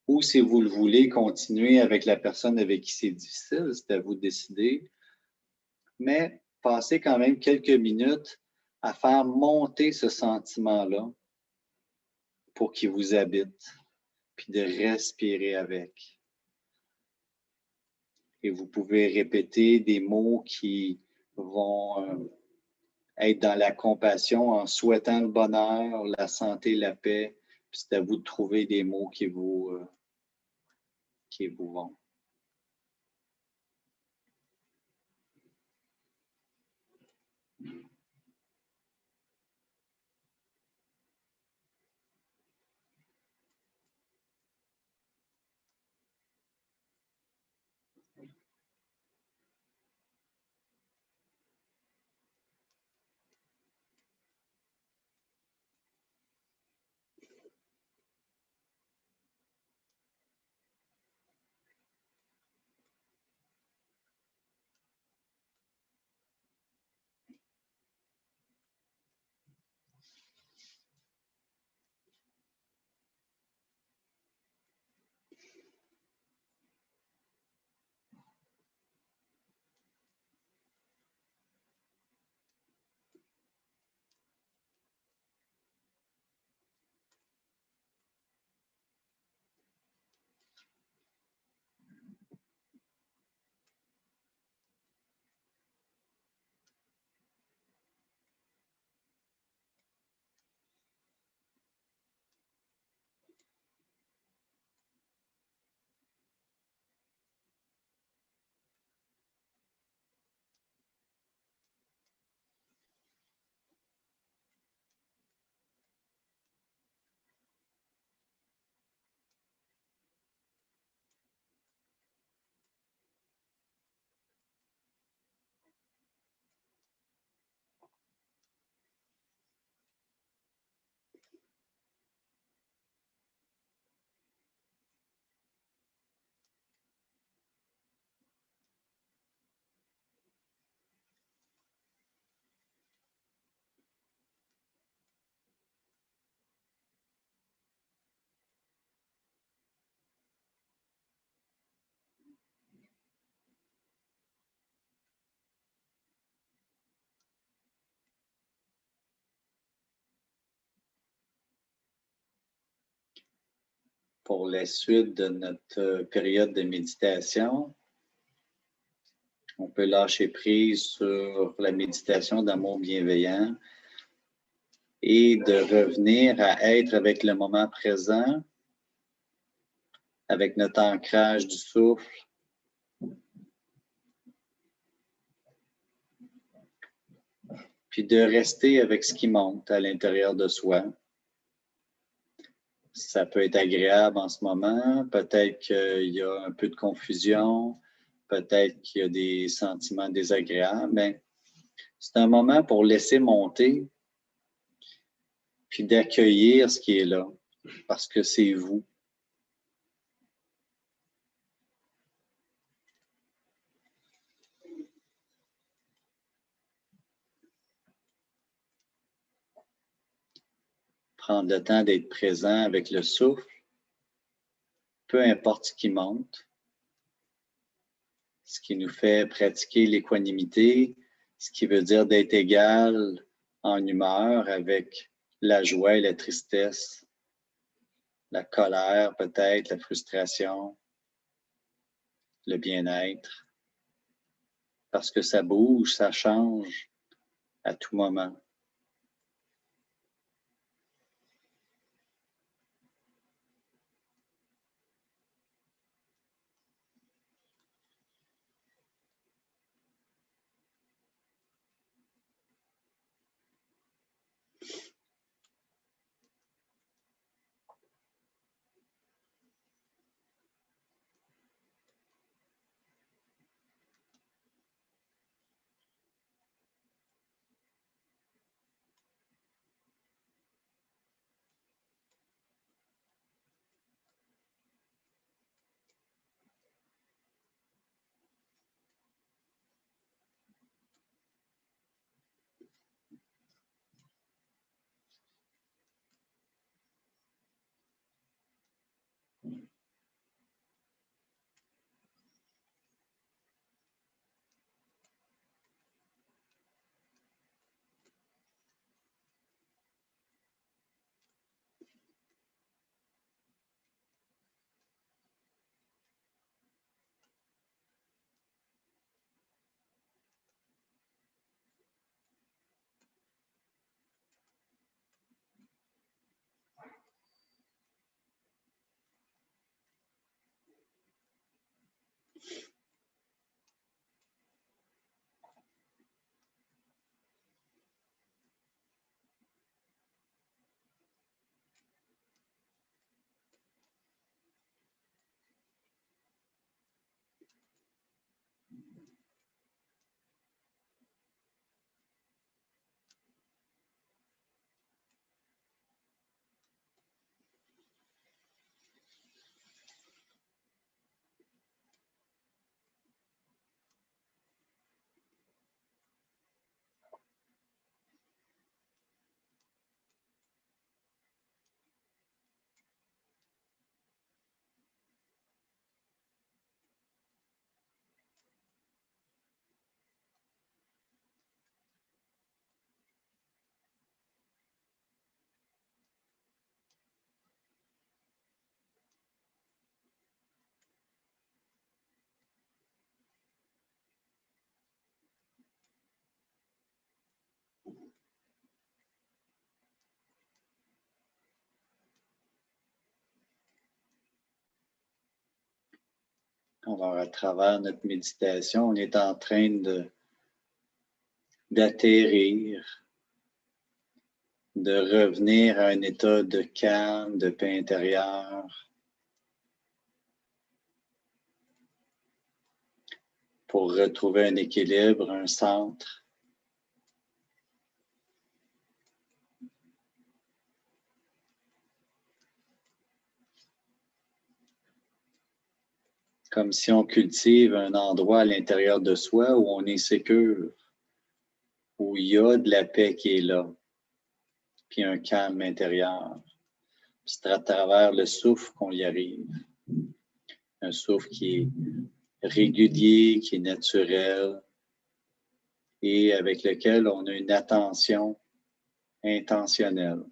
[SPEAKER 1] Ou si vous le voulez, continuer avec la personne avec qui c'est difficile, c'est à vous de décider. Mais passez quand même quelques minutes à faire monter ce sentiment-là pour qu'il vous habite, puis de respirer avec. Et vous pouvez répéter des mots qui vont être dans la compassion en souhaitant le bonheur, la santé, la paix. Puis c'est à vous de trouver des mots qui vous vont. Pour la suite de notre période de méditation, on peut lâcher prise sur la méditation d'amour bienveillant et de revenir à être avec le moment présent, avec notre ancrage du souffle, puis de rester avec ce qui monte à l'intérieur de soi. Ça peut être agréable en ce moment, peut-être qu'il y a un peu de confusion, peut-être qu'il y a des sentiments désagréables, mais c'est un moment pour laisser monter, puis d'accueillir ce qui est là, parce que c'est vous. Prendre le temps d'être présent avec le souffle, peu importe ce qui monte, ce qui nous fait pratiquer l'équanimité, ce qui veut dire d'être égal en humeur avec la joie et la tristesse, la colère peut-être, la frustration, le bien-être, parce que ça bouge, ça change à tout moment. Alors, à travers notre méditation, on est en train d'atterrir, de revenir à un état de calme, de paix intérieure, pour retrouver un équilibre, un centre. Comme si on cultive un endroit à l'intérieur de soi où on est sécure, où il y a de la paix qui est là, puis un calme intérieur. C'est à travers le souffle qu'on y arrive. Un souffle qui est régulier, qui est naturel et avec lequel on a une attention intentionnelle.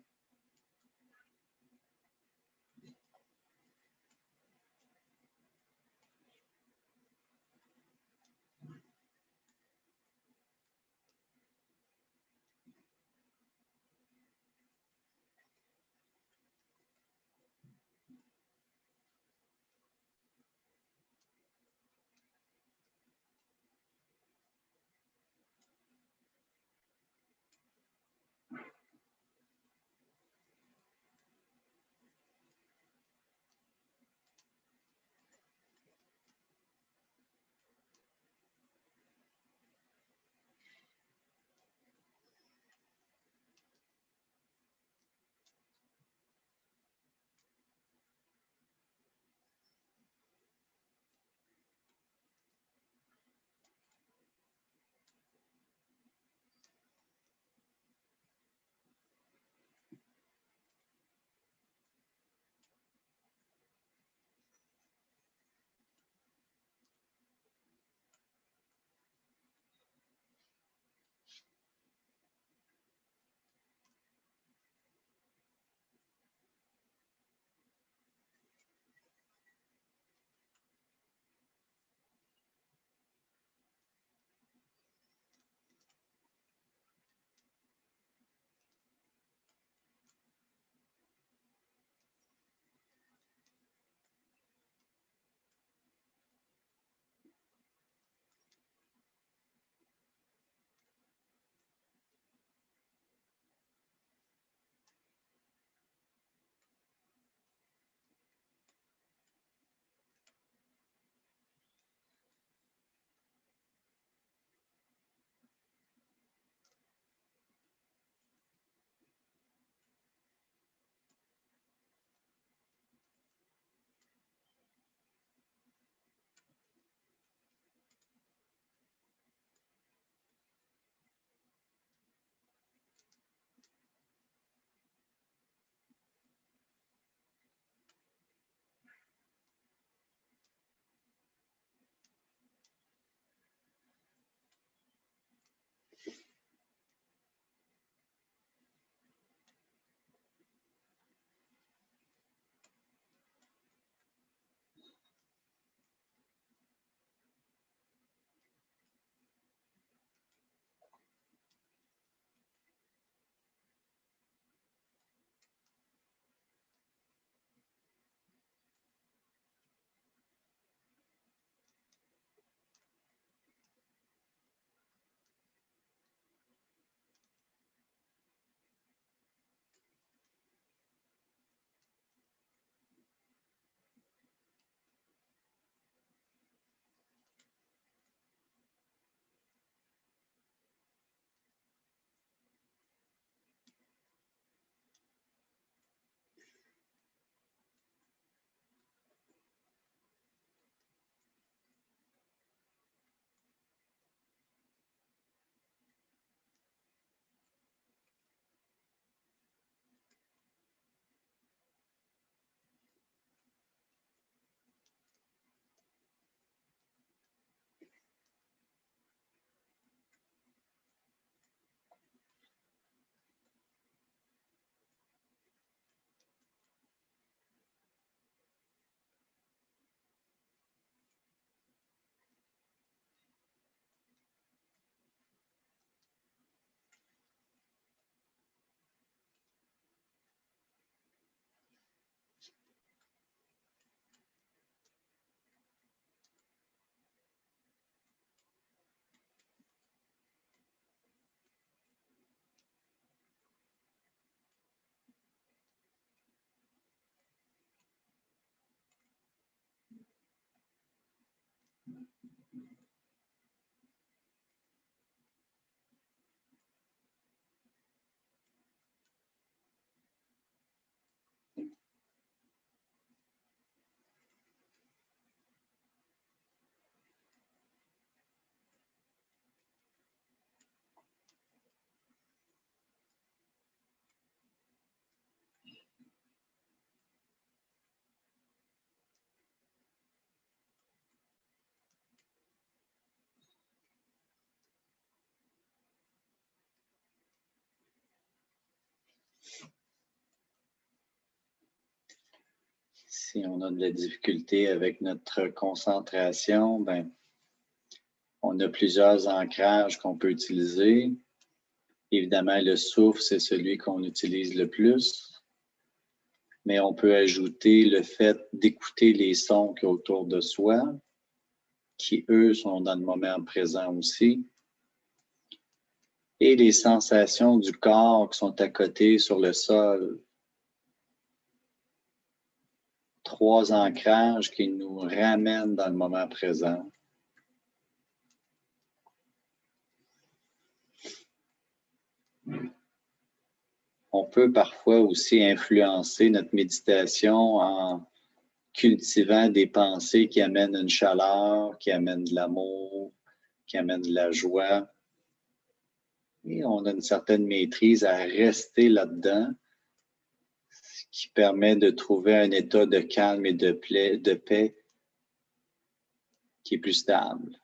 [SPEAKER 1] Si on a de la difficulté avec notre concentration, ben, on a plusieurs ancrages qu'on peut utiliser. Évidemment, le souffle, c'est celui qu'on utilise le plus. Mais on peut ajouter le fait d'écouter les sons qu'il y a autour de soi, qui, eux, sont dans le moment présent aussi. Et les sensations du corps qui sont à côté sur le sol. 3 ancrages qui nous ramènent dans le moment présent. On peut parfois aussi influencer notre méditation en cultivant des pensées qui amènent une chaleur, qui amènent de l'amour, qui amènent de la joie. Et on a une certaine maîtrise à rester là-dedans, ce qui permet de trouver un état de calme et de paix qui est plus stable.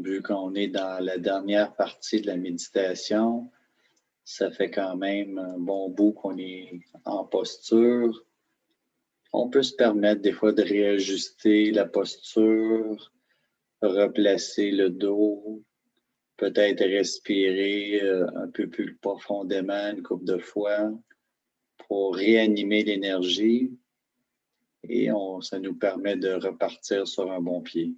[SPEAKER 1] vu qu'on est dans la dernière partie de la méditation, ça fait quand même un bon bout qu'on est en posture. On peut se permettre des fois de réajuster la posture, replacer le dos, peut-être respirer un peu plus profondément une couple de fois pour réanimer l'énergie et ça nous permet de repartir sur un bon pied.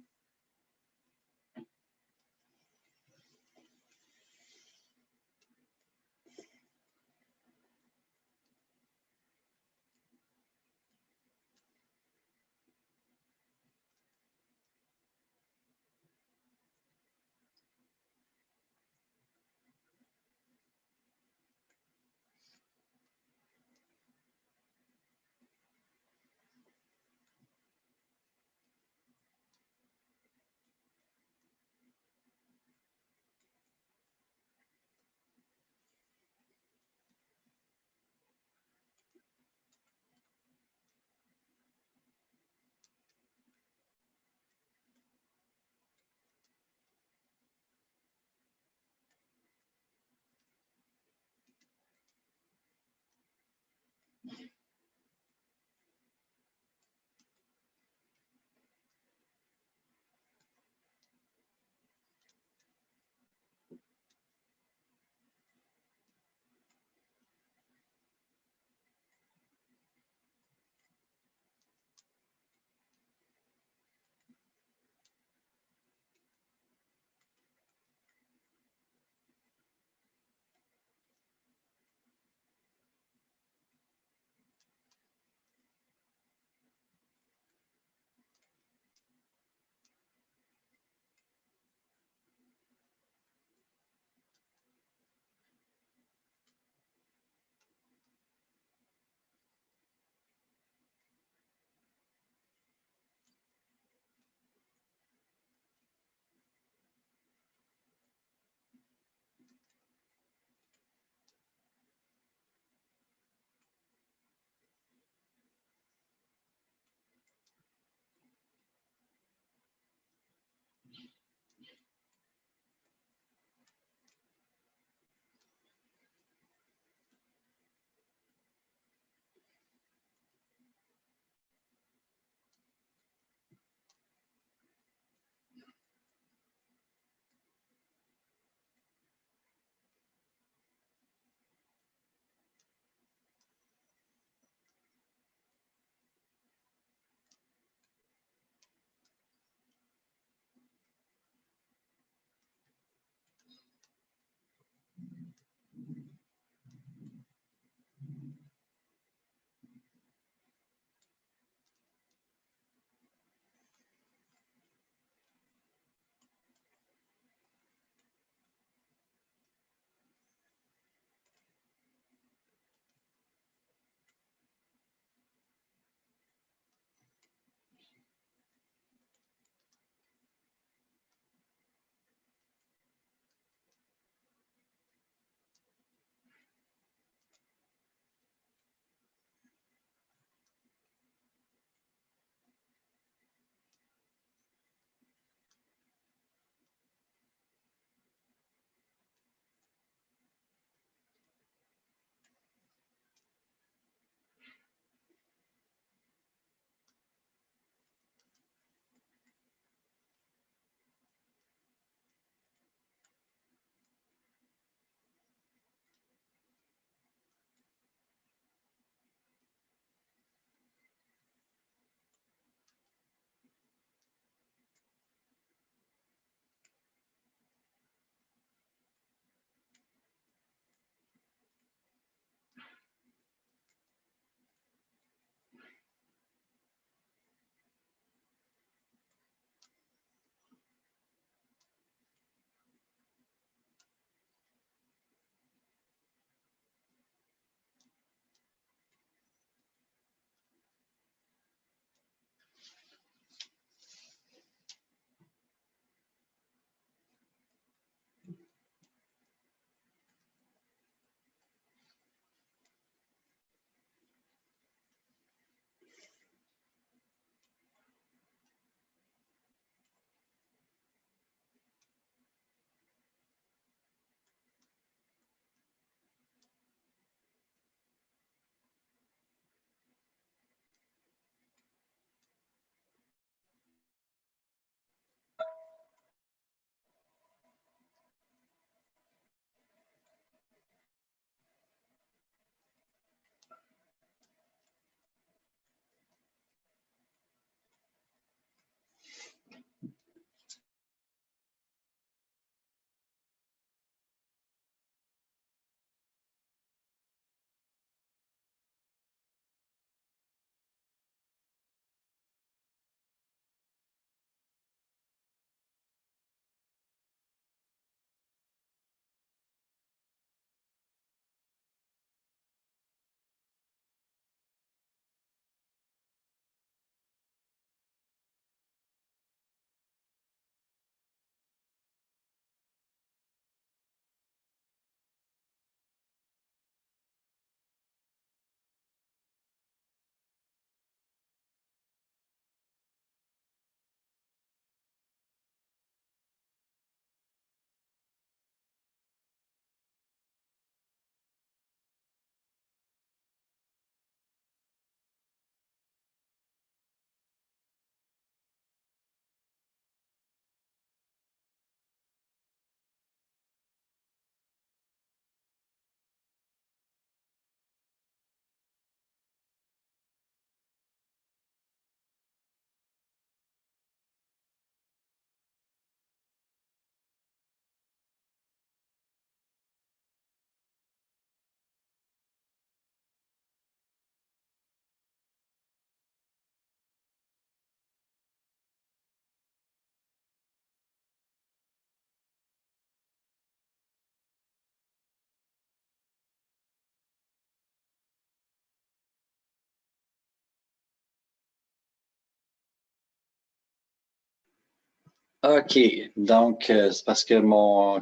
[SPEAKER 1] OK. Donc, c'est parce que mon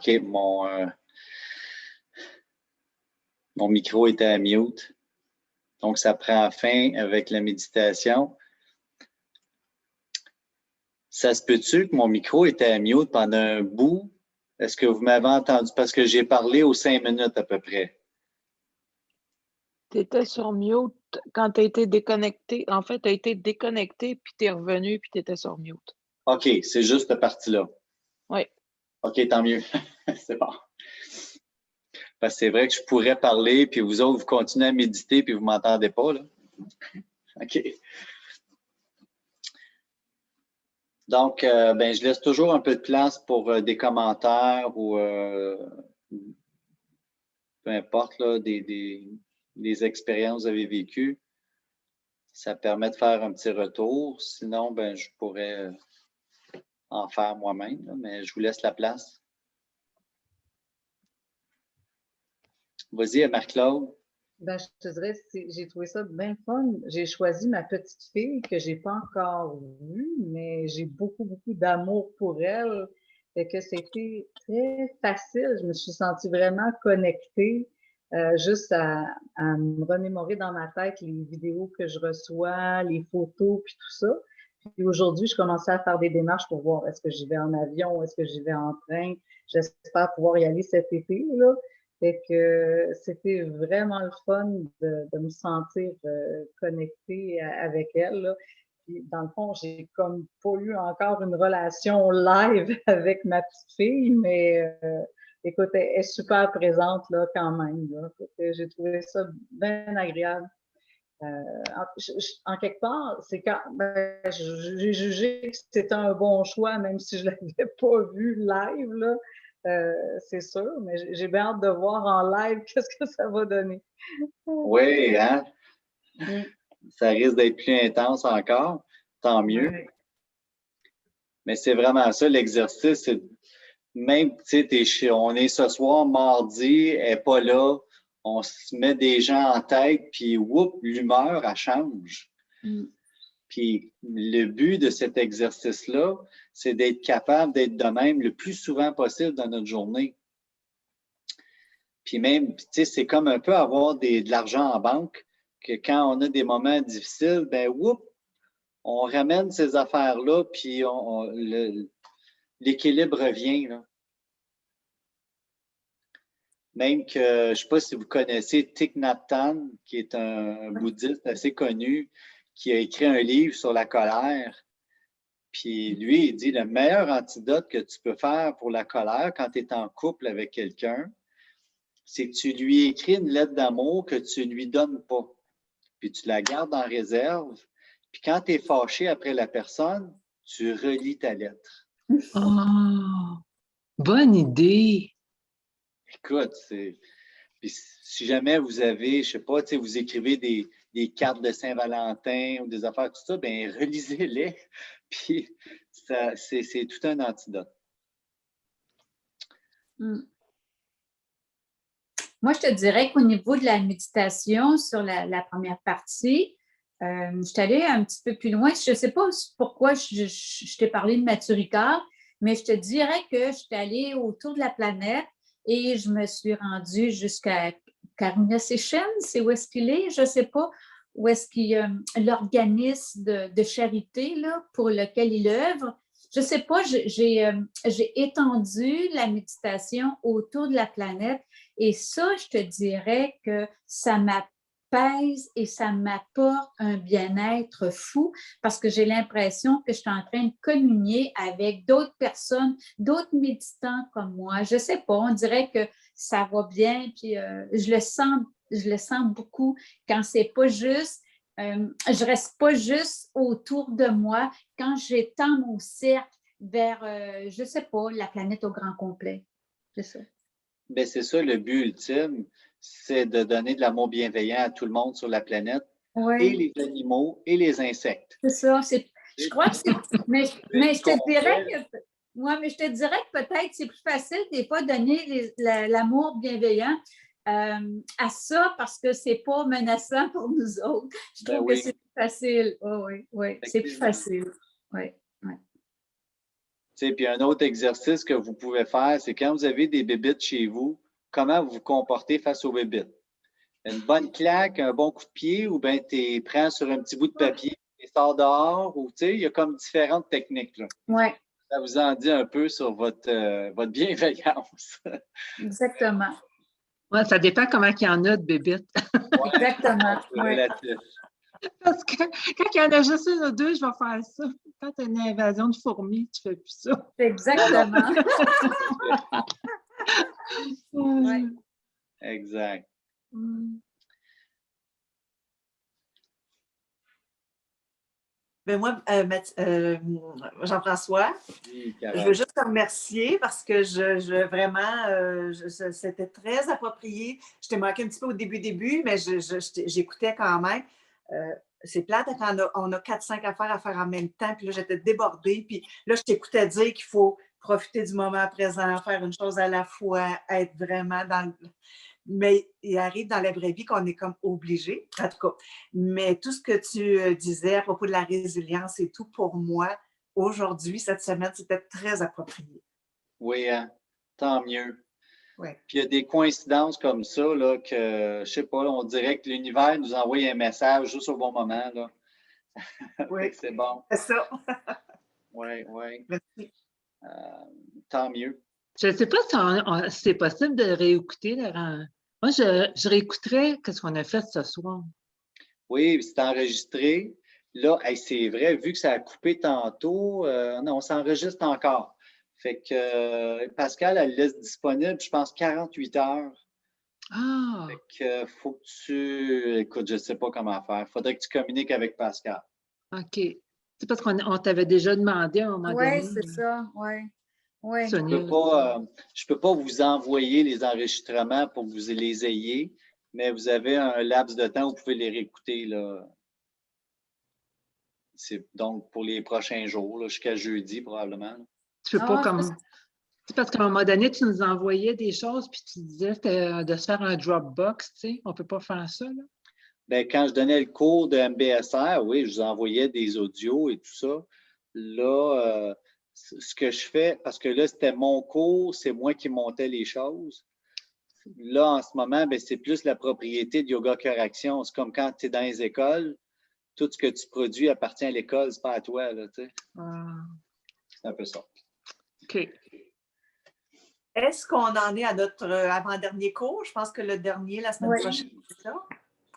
[SPEAKER 1] micro était à mute. Donc, ça prend fin avec la méditation. Ça se peut-tu que mon micro était à mute pendant un bout? Est-ce que vous m'avez entendu? Parce que j'ai parlé aux 5 minutes à peu près.
[SPEAKER 3] Tu étais sur mute quand tu as été déconnecté. En fait, tu as été déconnecté, puis tu es revenu, puis tu étais sur mute.
[SPEAKER 1] OK, c'est juste cette partie-là.
[SPEAKER 3] Oui.
[SPEAKER 1] OK, tant mieux. C'est bon. Parce que c'est vrai que je pourrais parler, puis vous autres, vous continuez à méditer, puis vous ne m'entendez pas, là. OK. Donc, ben, je laisse toujours un peu de place pour des commentaires ou peu importe, là, des expériences que vous avez vécues. Ça permet de faire un petit retour. Sinon, ben, je pourrais en faire moi-même, là, mais je vous laisse la place. Vas-y, Marc-Claude.
[SPEAKER 4] Ben, je te dirais, j'ai trouvé ça bien fun. J'ai choisi ma petite fille que j'ai pas encore vue, mais j'ai beaucoup, beaucoup d'amour pour elle. Fait que c'était très facile. Je me suis sentie vraiment connectée, juste à me remémorer dans ma tête les vidéos que je reçois, les photos, puis tout ça. Puis aujourd'hui, je commençais à faire des démarches pour voir est-ce que j'y vais en avion, est-ce que j'y vais en train. J'espère pouvoir y aller cet été, là. Fait que c'était vraiment le fun de me sentir connectée avec elle, là. Puis, dans le fond, j'ai comme pas eu encore une relation live avec ma petite fille, mais écoute, elle est super présente là quand même, là. Fait que j'ai trouvé ça bien agréable. En quelque part, c'est quand j'ai jugé que c'était un bon choix, même si je ne l'avais pas vu live, là. C'est sûr, mais j'ai bien hâte de voir en live qu'est-ce que ça va donner.
[SPEAKER 1] Oui, hein? Ça risque d'être plus intense encore. Tant mieux.
[SPEAKER 4] Ouais.
[SPEAKER 1] Mais c'est vraiment ça, l'exercice. Même, tu sais, on est ce soir, mardi, elle n'est pas là. On se met des gens en tête, puis whoop, l'humeur, elle change. Puis le but de cet exercice-là, c'est d'être capable d'être de même le plus souvent possible dans notre journée. Puis même, tu sais, c'est comme un peu avoir de l'argent en banque, que quand on a des moments difficiles, ben whoop, on ramène ces affaires-là, puis l'équilibre revient, là. Même que, je ne sais pas si vous connaissez Thich Nhat Hanh, qui est un bouddhiste assez connu, qui a écrit un livre sur la colère. Puis lui, il dit, le meilleur antidote que tu peux faire pour la colère quand tu es en couple avec quelqu'un, c'est que tu lui écris une lettre d'amour que tu ne lui donnes pas. Puis tu la gardes en réserve. Puis quand tu es fâché après la personne, tu relis ta lettre.
[SPEAKER 2] Oh, bonne idée!
[SPEAKER 1] Écoute, puis si jamais vous avez, je sais pas, vous écrivez des cartes de Saint-Valentin ou des affaires, tout ça, bien, relisez-les. Puis c'est tout un antidote.
[SPEAKER 5] Moi, je te dirais qu'au niveau de la méditation, sur la première partie, je suis allée un petit peu plus loin. Je ne sais pas pourquoi je t'ai parlé de Mathieu Ricard, mais je te dirais que je suis allée autour de la planète et je me suis rendue jusqu'à Karuna Seychelles, c'est où est-ce qu'il est? Je ne sais pas où est-ce qu'il y a l'organisme de charité là, pour lequel il œuvre. Je ne sais pas, j'ai étendu la méditation autour de la planète et ça, je te dirais que ça m'apaise et ça m'apporte un bien-être fou parce que j'ai l'impression que je suis en train de communier avec d'autres personnes, d'autres méditants comme moi. Je ne sais pas, on dirait que ça va bien, puis je le sens beaucoup quand c'est pas juste, je reste pas juste autour de moi quand j'étends mon cercle vers, je ne sais pas, la planète au grand complet. C'est ça.
[SPEAKER 1] Bien, c'est ça le but ultime, c'est de donner de l'amour bienveillant à tout le monde sur la planète, et les animaux et les insectes.
[SPEAKER 5] C'est ça. Je crois que c'est. Mais je te dirais que. Moi, mais je te dirais que peut-être c'est plus facile des fois de donner l'amour bienveillant à ça parce que c'est pas menaçant pour nous autres. Je trouve que c'est plus facile. Oui, oui, c'est plus facile. Oui, oui.
[SPEAKER 1] sais, puis un autre exercice que vous pouvez faire, c'est quand vous avez des bébites chez vous, comment vous vous comportez face aux bébites? Une bonne claque, un bon coup de pied, ou bien tu les prends sur un petit bout de papier, tu les sors dehors, ou tu sais, il y a comme différentes techniques, là.
[SPEAKER 5] Oui,
[SPEAKER 1] Ça vous en dit un peu sur votre bienveillance.
[SPEAKER 5] exactement.
[SPEAKER 2] Ouais, ça dépend comment il y en a de bébites.
[SPEAKER 5] Exactement.
[SPEAKER 1] C'est
[SPEAKER 5] Ouais.
[SPEAKER 1] relatif.
[SPEAKER 2] Parce que quand il y en a juste une ou deux, je vais faire ça. Quand tu as une invasion de fourmis, tu ne fais plus ça.
[SPEAKER 5] Exactement. Ouais.
[SPEAKER 1] Exact.
[SPEAKER 6] Ben moi, Jean-François,
[SPEAKER 1] Oui,
[SPEAKER 6] je
[SPEAKER 1] Carole.
[SPEAKER 6] veux juste te remercier parce que c'était très approprié. Je t'ai manqué un petit peu au début, mais j'écoutais quand même. C'est plate quand on a 4-5 affaires à faire en même temps, puis là, j'étais débordée, puis là, je t'écoutais dire qu'il faut profiter du moment présent, faire une chose à la fois, être vraiment dans le... Mais il arrive dans la vraie vie qu'on est comme obligé, en tout cas. Mais tout ce que tu disais à propos de la résilience et tout, pour moi, aujourd'hui, cette semaine, c'était très approprié.
[SPEAKER 1] Oui, hein? Tant mieux.
[SPEAKER 6] Ouais.
[SPEAKER 1] Puis il y a des coïncidences comme ça, là, que, je sais pas, là, on dirait que l'univers nous envoie un message juste au bon moment, là.
[SPEAKER 6] Oui,
[SPEAKER 1] Fait que c'est bon.
[SPEAKER 6] c'est ça.
[SPEAKER 1] Oui, oui.
[SPEAKER 6] Merci.
[SPEAKER 1] Tant mieux.
[SPEAKER 2] Je ne sais pas si c'est possible de réécouter. Moi, je réécouterais ce qu'on a fait ce soir.
[SPEAKER 1] Oui, c'est enregistré. Là, hey, c'est vrai, vu que ça a coupé tantôt, non, on s'enregistre encore. Fait que Pascal, elle laisse disponible, je pense, 48 heures.
[SPEAKER 2] Ah,
[SPEAKER 1] Fait que faut que tu... Écoute, je ne sais pas comment faire. Il faudrait que tu communiques avec Pascal.
[SPEAKER 2] OK. C'est parce qu'on t'avait déjà demandé à un moment donné.
[SPEAKER 5] Oui, c'est ça. Oui. Oui.
[SPEAKER 2] Sonia.
[SPEAKER 1] Je peux pas vous envoyer les enregistrements pour que vous les ayez, mais vous avez un laps de temps où vous pouvez les réécouter, là. C'est donc pour les prochains jours, là, jusqu'à jeudi probablement.
[SPEAKER 2] Tu peux pas
[SPEAKER 5] Ah,
[SPEAKER 2] comme. C'est parce qu'à un moment donné, tu nous envoyais des choses, puis tu disais de se faire un Dropbox, tu sais. On ne peut pas faire ça, là.
[SPEAKER 1] Bien, quand je donnais le cours de MBSR, oui, je vous envoyais des audios et tout ça. Là, ce que je fais, parce que là, c'était mon cours, c'est moi qui montais les choses. Là, en ce moment, bien, c'est plus la propriété de Yoga Cœur Action. C'est comme quand tu es dans les écoles, tout ce que tu produis appartient à l'école, c'est pas à toi, là, tu sais. C'est un peu ça.
[SPEAKER 2] OK.
[SPEAKER 6] Est-ce qu'on en est à notre avant-dernier cours? Je pense que le dernier, la semaine prochaine, c'est ça?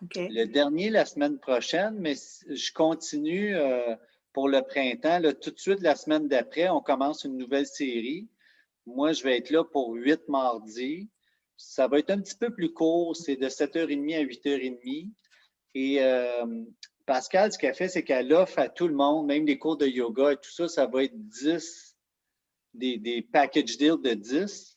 [SPEAKER 6] OK.
[SPEAKER 1] Le dernier, la semaine prochaine, mais je continue pour le printemps. Là, tout de suite, la semaine d'après, on commence une nouvelle série. Moi, je vais être là pour 8 mardis. Ça va être un petit peu plus court. C'est de 7h30 à 8h30. Et Pascal, ce qu'elle fait, c'est qu'elle offre à tout le monde, même les cours de yoga et tout ça, ça va être 10, des package deals de 10.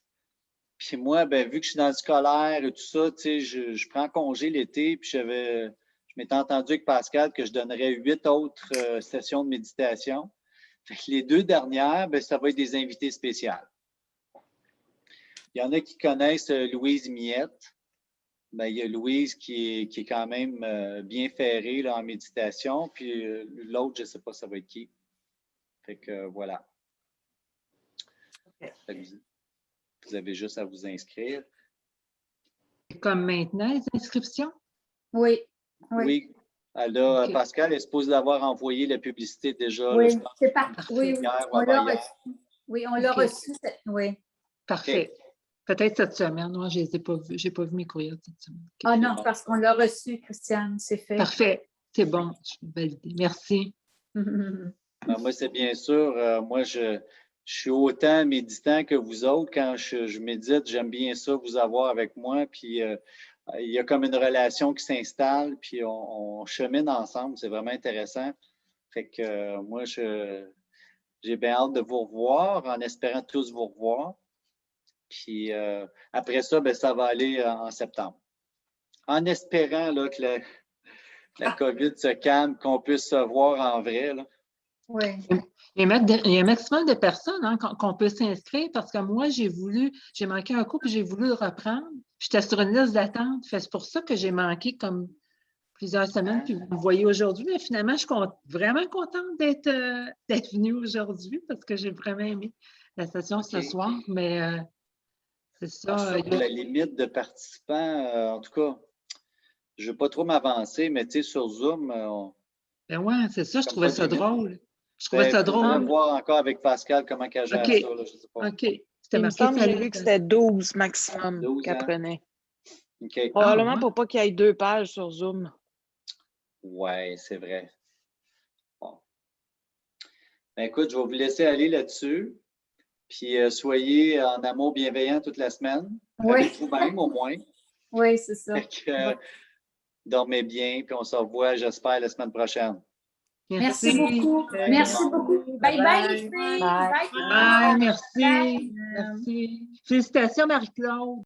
[SPEAKER 1] Puis moi, ben, vu que je suis dans le scolaire et tout ça, tu sais, je prends congé l'été, puis je m'étais entendu avec Pascal que je donnerais 8 autres sessions de méditation. Fait que les 2 dernières, ben, ça va être des invités spéciaux. Il y en a qui connaissent Louise Miette. Ben, il y a Louise qui est quand même bien ferrée là, en méditation. Puis l'autre, je ne sais pas ça va être qui. Fait que voilà.
[SPEAKER 6] Okay.
[SPEAKER 1] Fait que vous avez juste à vous inscrire.
[SPEAKER 2] Comme maintenant, les inscriptions?
[SPEAKER 5] Oui.
[SPEAKER 1] Oui. Alors,
[SPEAKER 2] Okay.
[SPEAKER 1] Pascal est supposé d'avoir envoyé la publicité déjà.
[SPEAKER 5] Oui,
[SPEAKER 1] là,
[SPEAKER 5] c'est parti. Oui,
[SPEAKER 1] hier,
[SPEAKER 5] on l'a
[SPEAKER 1] hier.
[SPEAKER 5] reçu. Oui, on l'a reçu. Oui.
[SPEAKER 2] Parfait. Okay. Peut-être cette semaine. Moi, je ne les ai pas vus. Je n'ai pas vu mes courriels cette semaine.
[SPEAKER 5] Okay. Ah non, parce qu'on l'a reçu, Christiane. C'est fait.
[SPEAKER 2] Parfait. C'est bon. Je vais valider. Merci.
[SPEAKER 1] Moi, c'est bien sûr. Moi, je suis autant méditant que vous autres. Quand je médite, j'aime bien ça, vous avoir avec moi. Puis, il y a comme une relation qui s'installe, puis on chemine ensemble. C'est vraiment intéressant. Fait que moi, j'ai bien hâte de vous revoir, en espérant tous vous revoir. Puis après ça, bien, ça va aller en septembre. En espérant là, que la COVID se calme, qu'on puisse se voir en vrai. Là.
[SPEAKER 5] Oui.
[SPEAKER 2] Il y a un maximum de personnes hein, qu'on peut s'inscrire parce que moi, j'ai manqué un cours puis j'ai voulu le reprendre. J'étais sur une liste d'attente. C'est pour ça que j'ai manqué comme plusieurs semaines, puis vous me voyez aujourd'hui. Mais finalement, je suis vraiment contente d'être venue aujourd'hui parce que j'ai vraiment aimé la session ce soir. Mais c'est ça.
[SPEAKER 1] Je trouve que la limite de participants, en tout cas, je ne veux pas trop m'avancer, mais tu sais, sur Zoom,
[SPEAKER 2] Ben ouais, c'est ça, je
[SPEAKER 1] comme
[SPEAKER 2] trouvais
[SPEAKER 1] pas
[SPEAKER 2] ça
[SPEAKER 1] de limite.
[SPEAKER 2] drôle. Je trouvais ça
[SPEAKER 1] On va
[SPEAKER 2] drôle.
[SPEAKER 1] voir encore avec Pascal comment qu'elle gère
[SPEAKER 2] OK.
[SPEAKER 1] ça, là, je sais pas.
[SPEAKER 2] OK. C'était
[SPEAKER 3] Il me
[SPEAKER 2] marqué
[SPEAKER 3] semble que j'ai
[SPEAKER 2] ça.
[SPEAKER 3] vu que c'était 12 maximum
[SPEAKER 1] 12,
[SPEAKER 3] qu'elle
[SPEAKER 1] hein?
[SPEAKER 3] prenait.
[SPEAKER 1] OK.
[SPEAKER 3] Probablement
[SPEAKER 2] ouais?
[SPEAKER 3] pour pas qu'il y ait 2 pages sur Zoom.
[SPEAKER 1] Ouais, c'est vrai. Bon. Ben, écoute, je vais vous laisser aller là-dessus. Puis soyez en amour bienveillant toute la semaine.
[SPEAKER 5] Oui.
[SPEAKER 1] Avec vous-même, au moins.
[SPEAKER 5] Oui, c'est ça.
[SPEAKER 1] Fait que, dormez bien, puis on se revoit, j'espère, la semaine prochaine.
[SPEAKER 5] Merci beaucoup. Merci beaucoup. Bye bye, les filles.
[SPEAKER 3] Bye.
[SPEAKER 5] Bye.
[SPEAKER 2] Bye, merci.
[SPEAKER 5] Bye.
[SPEAKER 2] Merci. Félicitations, Marie-Claude.